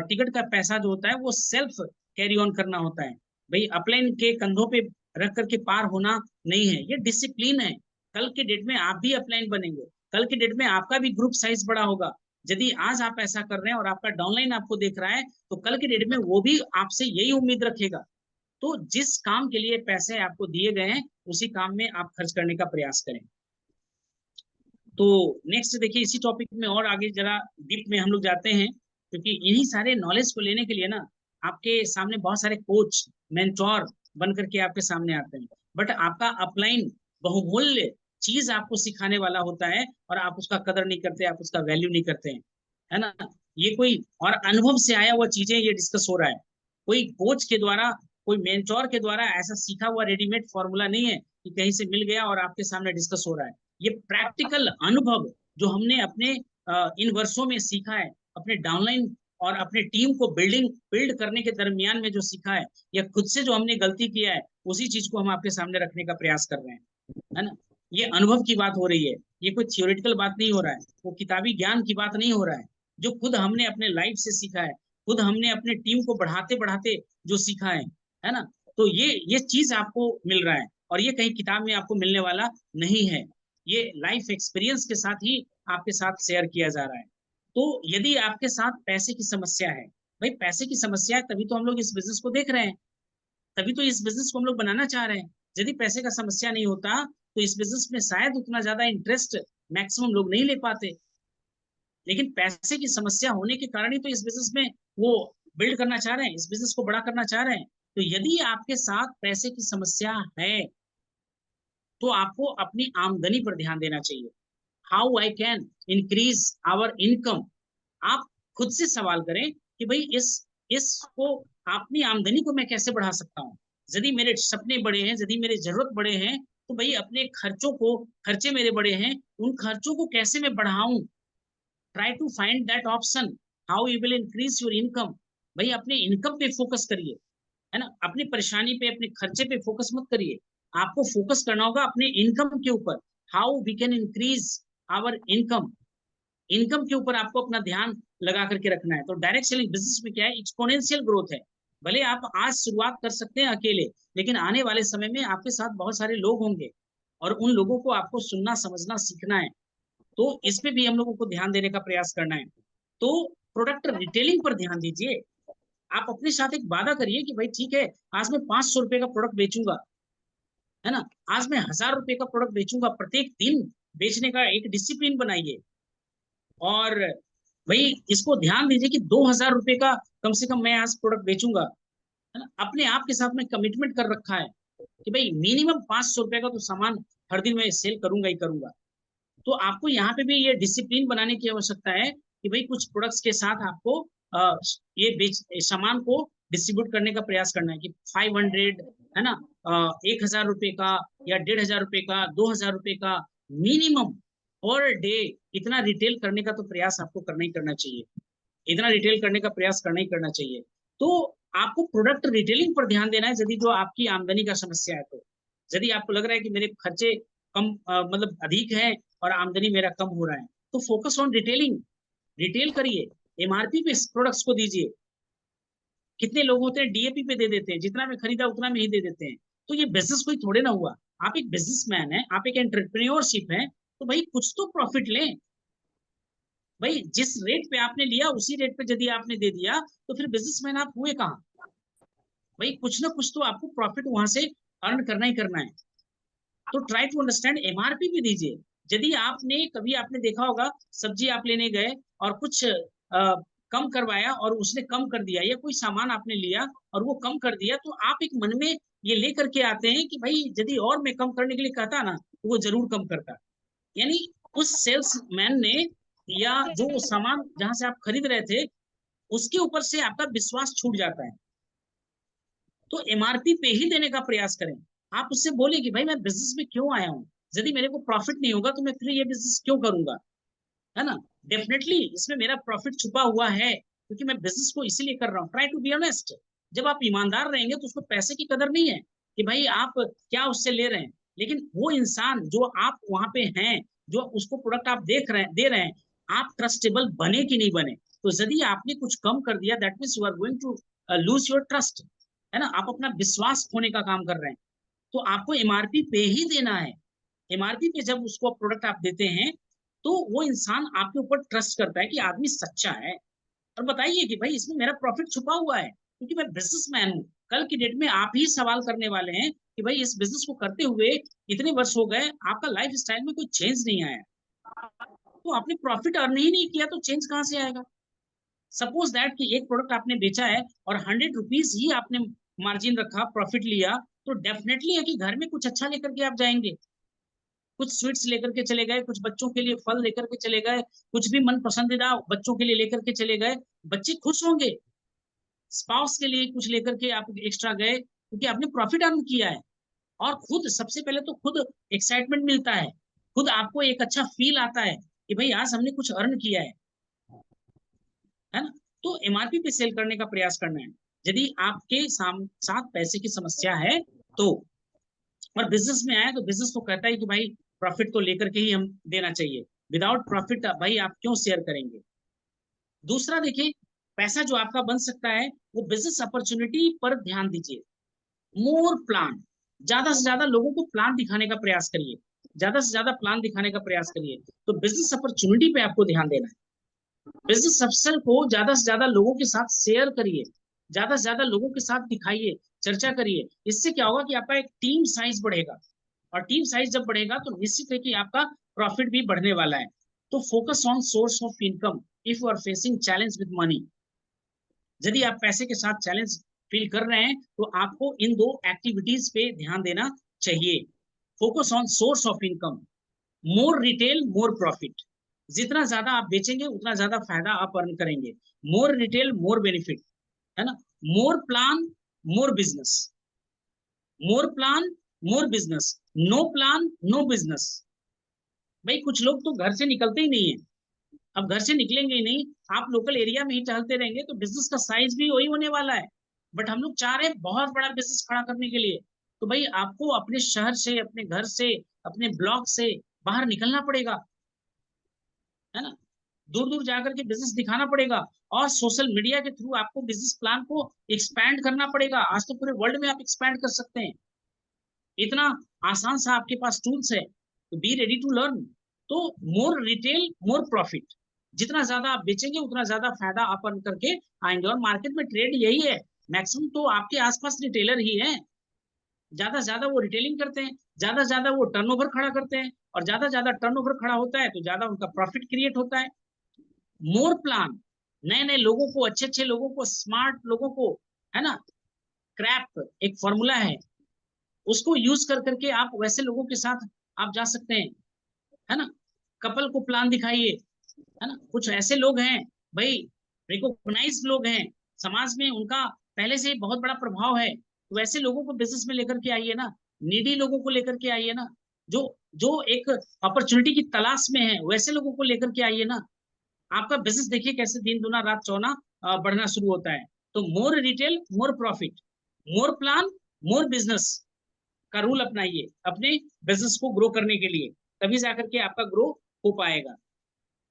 टिकट का पैसा जो होता है, वो सेल्फ कैरी ऑन करना होता है। भाई अपलाइन के कंधों पे रख करके पार होना नहीं है, ये डिसिप्लिन है। कल के डेट में आप भी अपलाइन बनेंगे, कल के डेट में आपका भी ग्रुप साइज बड़ा होगा। यदि आज आप ऐसा कर रहे हैं और आपका डाउनलाइन आपको देख रहा है, तो कल के डेट में वो भी आपसे यही उम्मीद रखेगा। तो जिस काम के लिए पैसे आपको दिए गए हैं, उसी काम में आप खर्च करने का प्रयास करें। तो नेक्स्ट देखिए, इसी टॉपिक में और आगे जरा डीप में हम लोग जाते हैं, क्योंकि इन्हीं सारे नॉलेज को लेने के लिए ना आपके सामने बहुत सारे कोच, मेंटोर बन करके आपके सामने आते हैं। बट आपका अपलाइन बहुमूल्य चीज आपको सिखाने वाला होता है, और आप उसका कदर नहीं करते, आप उसका वैल्यू नहीं करते हैं, है ना। ये कोई और अनुभव से आया हुआ चीजें ये डिस्कस हो रहा है, कोई कोच के द्वारा, कोई मेंटोर के द्वारा ऐसा सीखा हुआ रेडीमेड फॉर्मूला नहीं है कि कहीं से मिल गया और आपके सामने डिस्कस हो रहा है। ये प्रैक्टिकल अनुभव जो हमने अपने इन वर्षों में सीखा है, अपने डाउनलाइन और अपने टीम को बिल्ड करने के दरमियान में जो सीखा है, या खुद से जो हमने गलती किया है, उसी चीज को हम आपके सामने रखने का प्रयास कर रहे हैं, है ना। ये अनुभव की बात हो रही है, ये कोई थियोरिटिकल बात नहीं हो रहा है, वो किताबी ज्ञान की बात नहीं हो रहा है। जो खुद हमने अपने लाइफ से सीखा है, खुद हमने अपने टीम को बढ़ाते बढ़ाते जो सीखा है ना। तो ये चीज आपको मिल रहा है, और ये कहीं किताब में आपको मिलने वाला नहीं है। ये लाइफ एक्सपीरियंस के साथ ही आपके साथ शेयर किया जा रहा है। तो यदि आपके साथ पैसे की समस्या है, भाई पैसे की समस्या है तभी तो हम लोग इस बिजनेस को देख रहे हैं, तभी तो इस बिजनेस को हम लोग बनाना चाह रहे हैं। यदि पैसे का समस्या नहीं होता, तो इस बिजनेस में शायद उतना ज्यादा इंटरेस्ट मैक्सिमम लोग नहीं ले पाते। लेकिन पैसे की समस्या होने के कारण ही तो इस बिजनेस में वो बिल्ड करना चाह रहे हैं, इस बिजनेस को बड़ा करना चाह रहे हैं। तो यदि आपके साथ पैसे की समस्या है, तो आपको अपनी आमदनी पर ध्यान देना चाहिए। How I can increase our income. आप खुद से सवाल करें कि भाई इसको, अपनी आमदनी को मैं कैसे बढ़ा सकता हूँ। यदि मेरे सपने बड़े हैं, यदि मेरे जरूरत बड़े हैं, तो भाई अपने खर्चे मेरे बड़े हैं, उन खर्चों को कैसे मैं बढ़ाऊं। Try to find that option, how you will increase your income. भाई अपने इनकम पे फोकस करिए, है ना। अपनी परेशानी पे, अपने खर्चे पे फोकस मत करिए। आपको फोकस करना होगा अपने इनकम के ऊपर। How we can increase our income. Income के ऊपर आपको अपना ध्यान लगा करके रखना है। तो डायरेक्ट सेलिंग बिजनेस में क्या है, एक्सपोनेंशियल ग्रोथ है। भले आप आज शुरुआत कर सकते हैं अकेले, लेकिन आने वाले समय में आपके साथ बहुत सारे लोग होंगे, और उन लोगों को आपको सुनना, समझना, सीखना है। तो इस पे भी हम लोगों को ध्यान देने का प्रयास करना है। तो प्रोडक्ट रिटेलिंग पर ध्यान दीजिए। आप अपने साथ एक वादा करिए कि भाई ठीक है, आज मैं 500 रुपए का प्रोडक्ट बेचूंगा, है ना, आज मैं 1000 रुपए का प्रोडक्ट बेचूंगा। प्रत्येक दिन बेचने का एक डिसिप्लिन बनाइए। और भाई इसको ध्यान दीजिए कि 2000 रुपए का कम से कम मैं आज प्रोडक्ट बेचूंगा, है ना। अपने आप के साथ में कमिटमेंट कर रखा है कि भाई मिनिमम 500 रुपए का तो सामान हर दिन मैं सेल करूंगा ही करूंगा। तो आपको यहाँ पे भी ये डिसिप्लिन बनाने की आवश्यकता है कि भाई कुछ प्रोडक्ट्स के साथ आपको अ, ये बेच सामान को डिस्ट्रीब्यूट करने का प्रयास करना है कि 500, है ना, 1000 रुपए का या 1500 रुपए का, 2000 रुपए का मिनिमम पर डे, इतना रिटेल करने का तो प्रयास आपको करना ही करना चाहिए। इतना रिटेल करने का प्रयास करना ही करना चाहिए। तो आपको प्रोडक्ट रिटेलिंग पर ध्यान देना है यदि जो आपकी आमदनी का समस्या है। तो यदि आपको लग रहा है कि मेरे खर्चे कम मतलब अधिक है और आमदनी मेरा कम हो रहा है, तो फोकस ऑन रिटेलिंग। रिटेल करिए, एमआरपी पे प्रोडक्ट्स को दीजिए। कितने लोग होते हैं डीएपी पे दे देते हैं, जितना में खरीदा उतना में ही दे देते हैं। तो ये बिजनेस कोई थोड़े ना हुआ। आप एक बिजनेसमैन है, आप एक एंटरप्रेन्योरशिप है, तो भाई कुछ तो प्रॉफिट लें। भाई जिस रेट पे आपने लिया उसी रेट पे यदि आपने दे दिया तो फिर बिजनेसमैन आप हुए कहाँ। भाई कुछ ना कुछ तो आपको प्रॉफिट वहां से अर्न करना ही करना है। तो ट्राई टू अंडरस्टैंड, एमआरपी भी दीजिए। यदि आपने कभी आपने देखा होगा, सब्जी आप लेने गए और कुछ कम करवाया और उसने कम कर दिया, या कोई सामान आपने लिया और वो कम कर दिया, तो आप एक मन में ये लेकर के आते हैं कि भाई यदि और मैं कम करने के लिए कहता ना तो वो जरूर कम करता। यानी उस सेल्स मैन ने या जो सामान जहां से आप खरीद रहे थे उसके ऊपर से आपका विश्वास छूट जाता है। तो एमआरपी पे ही देने का प्रयास करें। आप उससे बोले कि भाई मैं बिजनेस में क्यों आया हूँ, यदि मेरे को प्रॉफिट नहीं होगा तो मैं फिर ये बिजनेस क्यों करूंगा, है ना। डेफिनेटली इसमें मेरा प्रॉफिट छुपा हुआ है क्योंकि मैं बिजनेस को इसीलिए कर रहा हूँ। Try to be honest. जब आप ईमानदार रहेंगे तो उसको पैसे की कदर नहीं है कि भाई आप क्या उससे ले रहे हैं, लेकिन वो इंसान जो आप वहां पे हैं, जो उसको प्रोडक्ट आप देख रहे हैं दे रहे हैं, आप ट्रस्टेबल बने कि नहीं बने। तो यदि आपने कुछ कम कर दिया, that means you are going to lose your trust, है ना, आप अपना विश्वास खोने का काम कर रहे हैं। तो आपको एमआरपी पे ही देना है। एमआरपी पे जब उसको प्रोडक्ट आप देते हैं तो वो इंसान आपके ऊपर ट्रस्ट करता है कि आदमी सच्चा है। और बताइए कि भाई इसमें मेरा प्रॉफिट छुपा हुआ है क्योंकि मैं बिजनेसमैन हूँ। कल की डेट में आप ही सवाल करने वाले हैं कि भाई इस बिजनेस को करते हुए इतने वर्ष हो गए, आपका लाइफ स्टाइल में कोई चेंज नहीं आया, तो आपने प्रॉफिट अर्न ही नहीं किया तो चेंज कहां से आएगा। सपोज दैट कि एक प्रोडक्ट आपने बेचा है और 100 रुपीज ही आपने मार्जिन रखा, प्रॉफिट लिया, तो डेफिनेटली है कि घर में कुछ अच्छा लेकर के आप जाएंगे। कुछ स्वीट्स लेकर के चले गए, कुछ बच्चों के लिए फल लेकर के चले गए, कुछ भी मन पसंदीदा बच्चों के लिए लेकर के चले गए, बच्चे खुश होंगे। स्पाउस के लिए कुछ लेकर के आप एक्स्ट्रा गए क्योंकि आपने प्रॉफिट अर्न किया है। और खुद सबसे पहले तो खुद एक्साइटमेंट मिलता है, खुद आपको एक अच्छा फील आता है कि भाई आज हमने कुछ अर्न किया है ना। तो एमआरपी पे सेल करने का प्रयास करना है यदि आपके साथ पैसे की समस्या है तो। और बिजनेस में आए तो बिजनेस तो कहता है कि भाई प्रॉफिट तो लेकर के ही हम देना चाहिए। विदाउट प्रॉफिट भाई आप क्यों शेयर करेंगे। दूसरा देखिए, पैसा जो आपका बन सकता है वो बिजनेस अपॉर्चुनिटी पर ध्यान दीजिए। मोर प्लान, ज्यादा से ज्यादा लोगों को प्लान दिखाने का प्रयास करिए, ज्यादा से ज्यादा प्लान दिखाने का प्रयास करिए। तो बिजनेस अपॉर्चुनिटी पे आपको ध्यान देना है। बिजनेस अफसर को ज्यादा से ज्यादा लोगों के साथ शेयर करिए, ज्यादा से ज्यादा लोगों के साथ दिखाइए, चर्चा करिए। इससे क्या होगा कि आपका एक टीम साइज बढ़ेगा, और टीम साइज जब बढ़ेगा तो निश्चित है कि आपका प्रॉफिट भी बढ़ने वाला है। तो focus on source of income if you are facing challenge with money. यदि आप पैसे के साथ चैलेंज फील कर रहे हैं तो आपको इन दो एक्टिविटीज पे ध्यान देना चाहिए। Focus on source of income, more retail more profit. जितना ज्यादा आप बेचेंगे उतना ज्यादा फायदा आप अर्न करेंगे। मोर रिटेल मोर बेनिफिट, है ना। More plan more business, more plan more business, no plan no business. भाई कुछ लोग तो घर से निकलते ही नहीं है। अब घर से निकलेंगे ही नहीं, आप लोकल एरिया में ही टहलते रहेंगे तो बिजनेस का साइज भी वही होने वाला है। बट हम लोग चाह रहे हैं बहुत बड़ा बिजनेस खड़ा करने के लिए। तो भाई आपको अपने शहर से, अपने घर से, अपने ब्लॉक से बाहर निकलना पड़ेगा, है ना। दूर दूर जाकर के बिजनेस दिखाना पड़ेगा। और सोशल मीडिया के थ्रू आपको बिजनेस प्लान को एक्सपैंड करना पड़ेगा। आज तो पूरे वर्ल्ड में आप एक्सपैंड कर सकते हैं, इतना आसान सा आपके पास टूल्स है। तो बी रेडी टू लर्न। तो मोर रिटेल मोर प्रॉफिट, जितना ज्यादा आप बेचेंगे उतना ज्यादा फायदा आप अर्न करके आएंगे। और मार्केट में ट्रेड यही है, मैक्सिमम तो आपके आसपास रिटेलर ही है, ज्यादा से ज्यादा वो रिटेलिंग करते हैं, ज्यादा से ज्यादा वो टर्नओवर खड़ा करते हैं, और ज्यादा से ज्यादा टर्नओवर खड़ा होता है तो ज्यादा उनका प्रॉफिट क्रिएट होता है। मोर प्लान, नए नए लोगों को, अच्छे अच्छे लोगों को, स्मार्ट लोगों को, है ना, क्रैप एक फॉर्मूला है, उसको यूज कर करके आप वैसे लोगों के साथ आप जा सकते हैं, है ना। कपल को प्लान दिखाइए, है ना, कुछ ऐसे लोग हैं भाई, रिकॉग्नाइज लोग हैं समाज में, उनका पहले से ही बहुत बड़ा प्रभाव है, तो वैसे लोगों को बिजनेस में लेकर के आइए ना, नीडी लोगों को लेकर के आइए ना, जो जो एक अपॉर्चुनिटी की तलाश में है, वैसे लोगों को लेकर के आइए ना। आपका बिजनेस देखिए कैसे दिन दुना रात चौना बढ़ना शुरू होता है। तो मोर रिटेल मोर प्रॉफिट, मोर प्लान मोर बिजनेस का रूल अपनाइए अपने बिजनेस को ग्रो करने के लिए, तभी जाकर के आपका ग्रो हो पाएगा।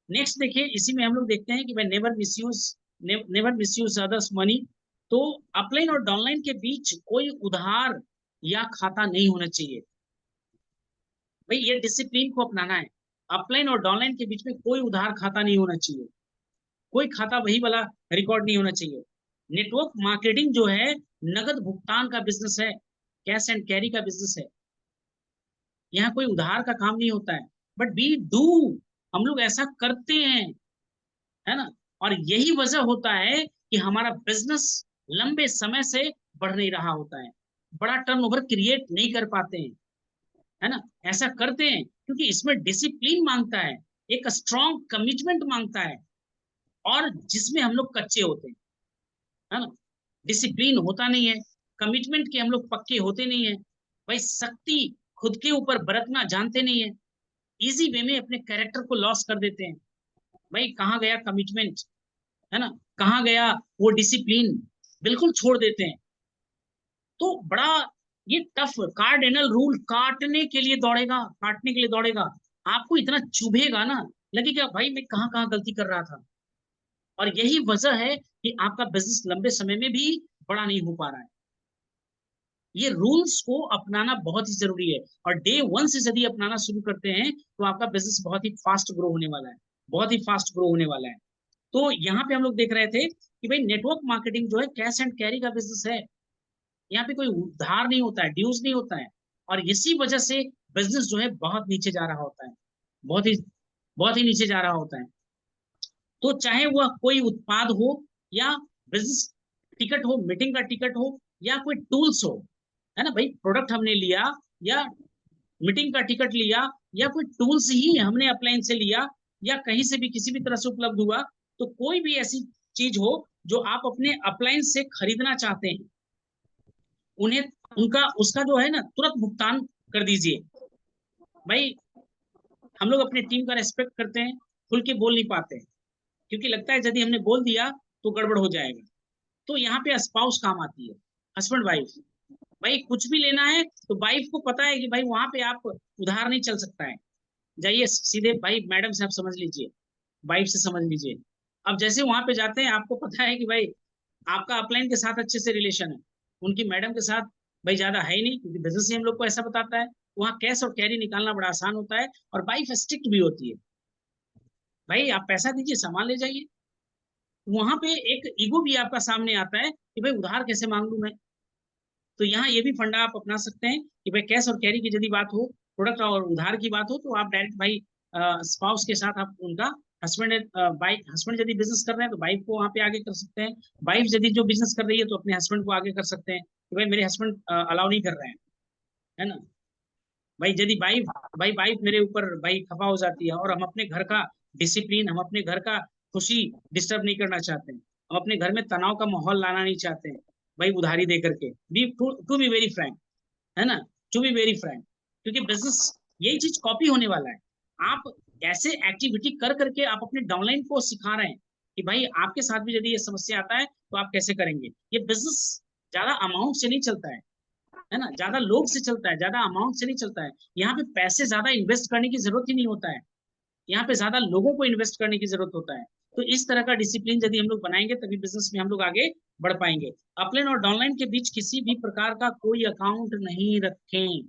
नेक्स्ट देखिए, इसी में हम लोग देखते हैं कि भाई never miss use others money. तो अपलाइन और डाउनलाइन के बीच कोई उधार या खाता नहीं होना चाहिए। भाई ये डिसिप्लिन को अपनाना है, अपलाइन और डाउनलाइन के बीच में कोई उधार खाता नहीं होना चाहिए, कोई खाता वही वाला रिकॉर्ड नहीं होना चाहिए। नेटवर्क मार्केटिंग जो है नगद भुगतान का बिजनेस है, कैश एंड कैरी का बिजनेस है, यहाँ कोई उधार का काम नहीं होता है। बट वी डू, हम लोग ऐसा करते हैं, है ना। और यही वजह होता है कि हमारा बिजनेस लंबे समय से बढ़ नहीं रहा होता है, बड़ा टर्नओवर क्रिएट नहीं कर पाते हैं, है ना। ऐसा करते हैं क्योंकि इसमें डिसिप्लिन मांगता है, एक स्ट्रॉन्ग कमिटमेंट मांगता है, और जिसमें हम लोग कच्चे होते हैं, है ना। डिसिप्लिन होता नहीं है, कमिटमेंट के हम लोग पक्के होते नहीं है, भाई शक्ति खुद के ऊपर बरतना जानते नहीं है, इजी वे में अपने कैरेक्टर को लॉस कर देते हैं। भाई कहाँ गया कमिटमेंट, है ना, कहाँ गया वो डिसिप्लिन, बिल्कुल छोड़ देते हैं। तो बड़ा ये टफ कार्डिनल रूल, काटने के लिए दौड़ेगा, काटने के लिए दौड़ेगा, आपको इतना चुभेगा ना, लगेगा भाई मैं कहाँ कहाँ गलती कर रहा था। और यही वजह है कि आपका बिजनेस लंबे समय में भी बड़ा नहीं हो पा रहा है। ये रूल्स को अपनाना बहुत ही जरूरी है, और डे वन से यदि अपनाना शुरू करते हैं तो आपका बिजनेस बहुत ही फास्ट ग्रो होने वाला है, बहुत ही फास्ट ग्रो होने वाला है। तो यहाँ पे हम लोग देख रहे थे कि भाई नेटवर्क मार्केटिंग जो है कैश एंड कैरी का बिजनेस है, यहाँ पे कोई उधार नहीं होता है, ड्यूज नहीं होता है, और इसी वजह से बिजनेस जो है बहुत नीचे जा रहा होता है, बहुत ही बहुत ही नीचे जा रहा होता है। तो चाहे वह कोई उत्पाद हो, या बिजनेस टिकट हो, मीटिंग का टिकट हो, या कोई टूल्स हो, है ना भाई, प्रोडक्ट हमने लिया, या मीटिंग का टिकट लिया, या कोई टूल्स ही हमने अपलाइन से लिया, या कहीं से भी किसी भी तरह से उपलब्ध हुआ, तो कोई भी ऐसी चीज हो जो आप अपने अपलाइन से खरीदना चाहते हैं, उन्हें उनका उसका जो है ना तुरंत भुगतान कर दीजिए। भाई हम लोग अपनी टीम का रेस्पेक्ट करते हैं, खुल के बोल नहीं पाते हैं, क्योंकि लगता है यदि हमने बोल दिया तो गड़बड़ हो जाएगा। तो यहाँ पे स्पाउस काम आती है, हस्बैंड वाइफ। भाई कुछ भी लेना है तो वाइफ को पता है कि भाई वहां पे आप उधार नहीं चल सकता है, जाइए सीधे भाई मैडम से आप समझ लीजिए, वाइफ से समझ लीजिए। अब जैसे वहां पे जाते हैं, आपको पता है कि भाई आपका अपलाइन के साथ अच्छे से रिलेशन है, उनकी मैडम के साथ भाई ज्यादा है ही नहीं, क्योंकि बिजनेस ही हम लोग को ऐसा बताता है। वहाँ कैश और कैरी निकालना बड़ा आसान होता है, और वाइफ स्ट्रिक्ट भी होती है, भाई आप पैसा दीजिए सामान ले जाइए। वहां पे एक ईगो भी आपका सामने आता है कि भाई उधार कैसे मांग लूं मैं। तो यहाँ ये भी फंडा आप अपना सकते हैं कि भाई कैश और कैरी की यदि बात हो, प्रोडक्ट और उधार की बात हो, तो आप डायरेक्ट भाई स्पाउस के साथ आप उनका, हस्बैंड वाइफ, हस्बैंड यदि बिजनेस कर रहे हैं तो वाइफ को वहां पे आगे कर सकते हैं, वाइफ यदि जो बिजनेस कर रही है तो अपने हस्बैंड को आगे कर सकते हैं कि भाई मेरे हस्बैंड अलाउ नहीं कर रहे हैं, है ना। भाई यदि वाइफ, भाई वाइफ मेरे ऊपर भाई खफा हो जाती है, और हम अपने घर का डिसिप्लिन, हम अपने घर का खुशी डिस्टर्ब नहीं करना चाहते हैं, हम अपने घर में तनाव का माहौल लाना नहीं चाहते हैं, भाई उधारी दे करके, be to be very frank, है ना, टू बी वेरी फ्रैंक, क्योंकि बिजनेस यही चीज कॉपी होने वाला है। आप ऐसे एक्टिविटी कर करके आप अपने डाउनलाइन को सिखा रहे हैं कि भाई आपके साथ भी यदि ये समस्या आता है तो आप कैसे करेंगे। ये बिजनेस ज्यादा अमाउंट से नहीं चलता है ना, ज्यादा लोग से चलता है, ज्यादा अमाउंट से नहीं चलता है। यहाँ पे पैसे ज्यादा इन्वेस्ट करने की जरूरत ही नहीं होता है, यहाँ पे ज्यादा लोगों को इन्वेस्ट करने की जरूरत होता है। तो इस तरह का डिसिप्लिन यदि हम लोग बनाएंगे तभी बिजनेस में हम लोग आगे बढ़ पाएंगे। अपलाइन और डाउनलाइन के बीच किसी भी प्रकार का कोई अकाउंट नहीं रखें,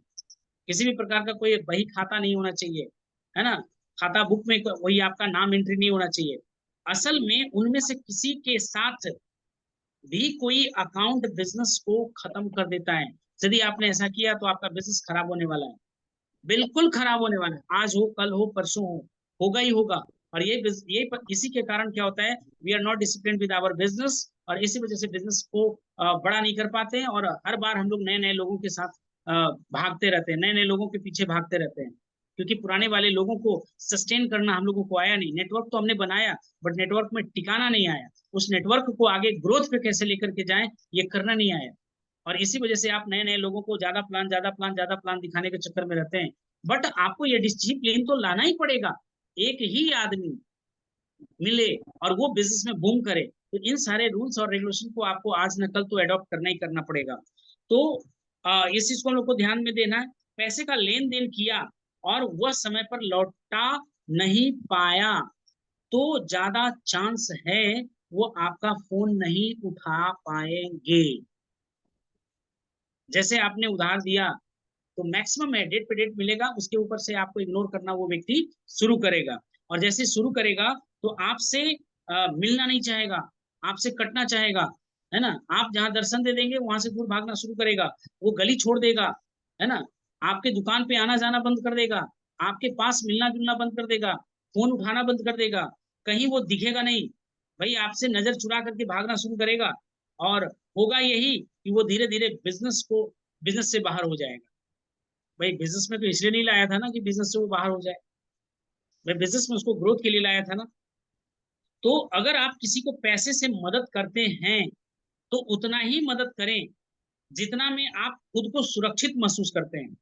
किसी भी प्रकार का कोई बही खाता नहीं होना चाहिए, है ना। खाता बुक में वही आपका नाम एंट्री नहीं होना चाहिए। असल में उनमें से किसी के साथ भी कोई अकाउंट बिजनेस को खत्म कर देता है। यदि आपने ऐसा किया तो आपका बिजनेस खराब होने वाला है, बिल्कुल खराब होने वाला है। आज हो, कल हो, परसों हो, होगा ही होगा। और इसी के कारण क्या होता है, we are not discipline with our business, और इसी वजह से बिजनेस को बड़ा नहीं कर पाते हैं। और हर बार हम लोग नए नए लोगों के साथ भागते रहते हैं, नए नए लोगों के पीछे भागते रहते हैं, क्योंकि पुराने वाले लोगों को सस्टेन करना हम लोगों को आया नहीं। नेटवर्क तो हमने बनाया, बट नेटवर्क में टिकाना नहीं आया। उस नेटवर्क को आगे ग्रोथ पे कैसे लेकर के जाएं, ये करना नहीं आया। और इसी वजह से आप नए नए लोगों को ज्यादा प्लान, ज्यादा प्लान, ज्यादा प्लान दिखाने के चक्कर में रहते हैं। बट आपको ये डिसिप्लिन तो लाना ही पड़ेगा। एक ही आदमी मिले और वो बिजनेस में बूम करे, तो इन सारे रूल्स और रेगुलेशन को आपको आज न कल तो अडॉप्ट करना ही करना पड़ेगा। तो इस चीज को हम लोग को ध्यान में देना है। पैसे का लेन देन किया और वह समय पर लौटा नहीं पाया, तो ज्यादा चांस है वो आपका फोन नहीं उठा पाएंगे। जैसे आपने उधार दिया, तो मैक्सिमम है डेट पे डेट मिलेगा, उसके ऊपर से आपको इग्नोर करना वो व्यक्ति शुरू करेगा। और जैसे शुरू करेगा तो आपसे मिलना नहीं चाहेगा, आपसे कटना चाहेगा, है ना। आप जहां दर्शन दे देंगे वहां से दूर भागना शुरू करेगा, वो गली छोड़ देगा, है ना। आपके दुकान पे आना जाना बंद कर देगा, आपके पास मिलना जुलना बंद कर देगा, फोन उठाना बंद कर देगा, कहीं वो दिखेगा नहीं। भाई आपसे नजर चुरा करके भागना शुरू करेगा। और होगा यही कि वो धीरे धीरे बिजनेस से बाहर हो जाएगा। भाई बिजनेस में तो इसलिए नहीं लाया था ना कि बिजनेस से वो बाहर हो जाए, भाई बिजनेस में उसको ग्रोथ के लिए लाया था ना। तो अगर आप किसी को पैसे से मदद करते हैं तो उतना ही मदद करें जितना में आप खुद को सुरक्षित महसूस करते हैं।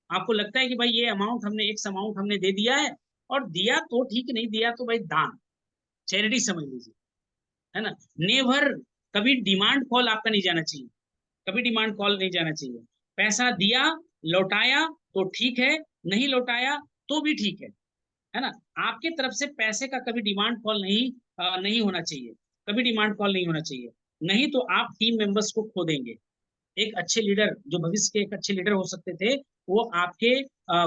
आपको लगता है कि भाई ये अमाउंट हमने, एक्स अमाउंट हमने दे दिया है, और दिया तो ठीक, नहीं दिया तो भाई दान, चैरिटी समझ लीजिए, है ना। नेवर, कभी डिमांड कॉल आपका नहीं जाना चाहिए, कभी डिमांड कॉल नहीं जाना चाहिए। पैसा दिया, लौटाया तो ठीक है, नहीं लौटाया तो भी ठीक है ना। आपके तरफ से पैसे का कभी डिमांड कॉल नहीं होना चाहिए, कभी डिमांड कॉल नहीं होना चाहिए। नहीं तो आप टीम मेंबर्स को खो देंगे। एक अच्छे लीडर, जो भविष्य के एक अच्छे लीडर हो सकते थे, वो आपके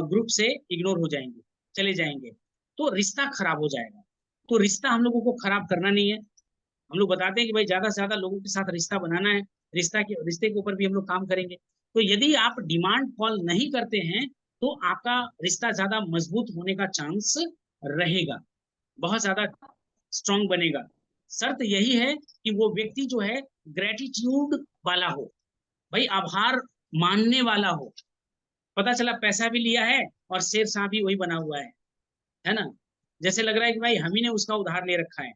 ग्रुप से इग्नोर हो जाएंगे, चले जाएंगे, तो रिश्ता खराब हो जाएगा। तो रिश्ता हम लोगों को खराब करना नहीं है। हम लोग बताते हैं कि भाई ज्यादा से ज्यादा लोगों के साथ रिश्ता बनाना है, रिश्ते के ऊपर भी हम लोग काम करेंगे। तो यदि आप डिमांड कॉल नहीं करते हैं तो आपका रिश्ता ज्यादा मजबूत होने का चांस रहेगा, बहुत ज्यादा स्ट्रांग बनेगा। शर्त यही है कि वो व्यक्ति जो है ग्रेटिट्यूड वाला हो, भाई आभार मानने वाला हो। पता चला पैसा भी लिया है और शेर शाह भी वही बना हुआ है ना। जैसे लग रहा है कि भाई हम ही ने उसका उधार ले रखा है।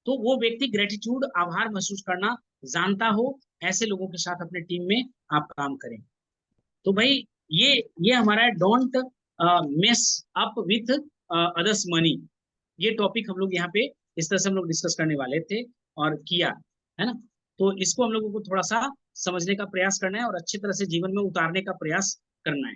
तो वो व्यक्ति ग्रेटिट्यूड, आभार महसूस करना जानता हो, ऐसे लोगों के साथ अपने टीम में आप काम करें। तो भाई ये ये हमारा don't mess up with others money, ये टॉपिक हम लोग यहाँ पे इस तरह से हम लोग डिस्कस करने वाले थे और किया, है ना। तो इसको हम लोगों को थोड़ा सा समझने का प्रयास करना है और अच्छी तरह से जीवन में उतारने का प्रयास करना है।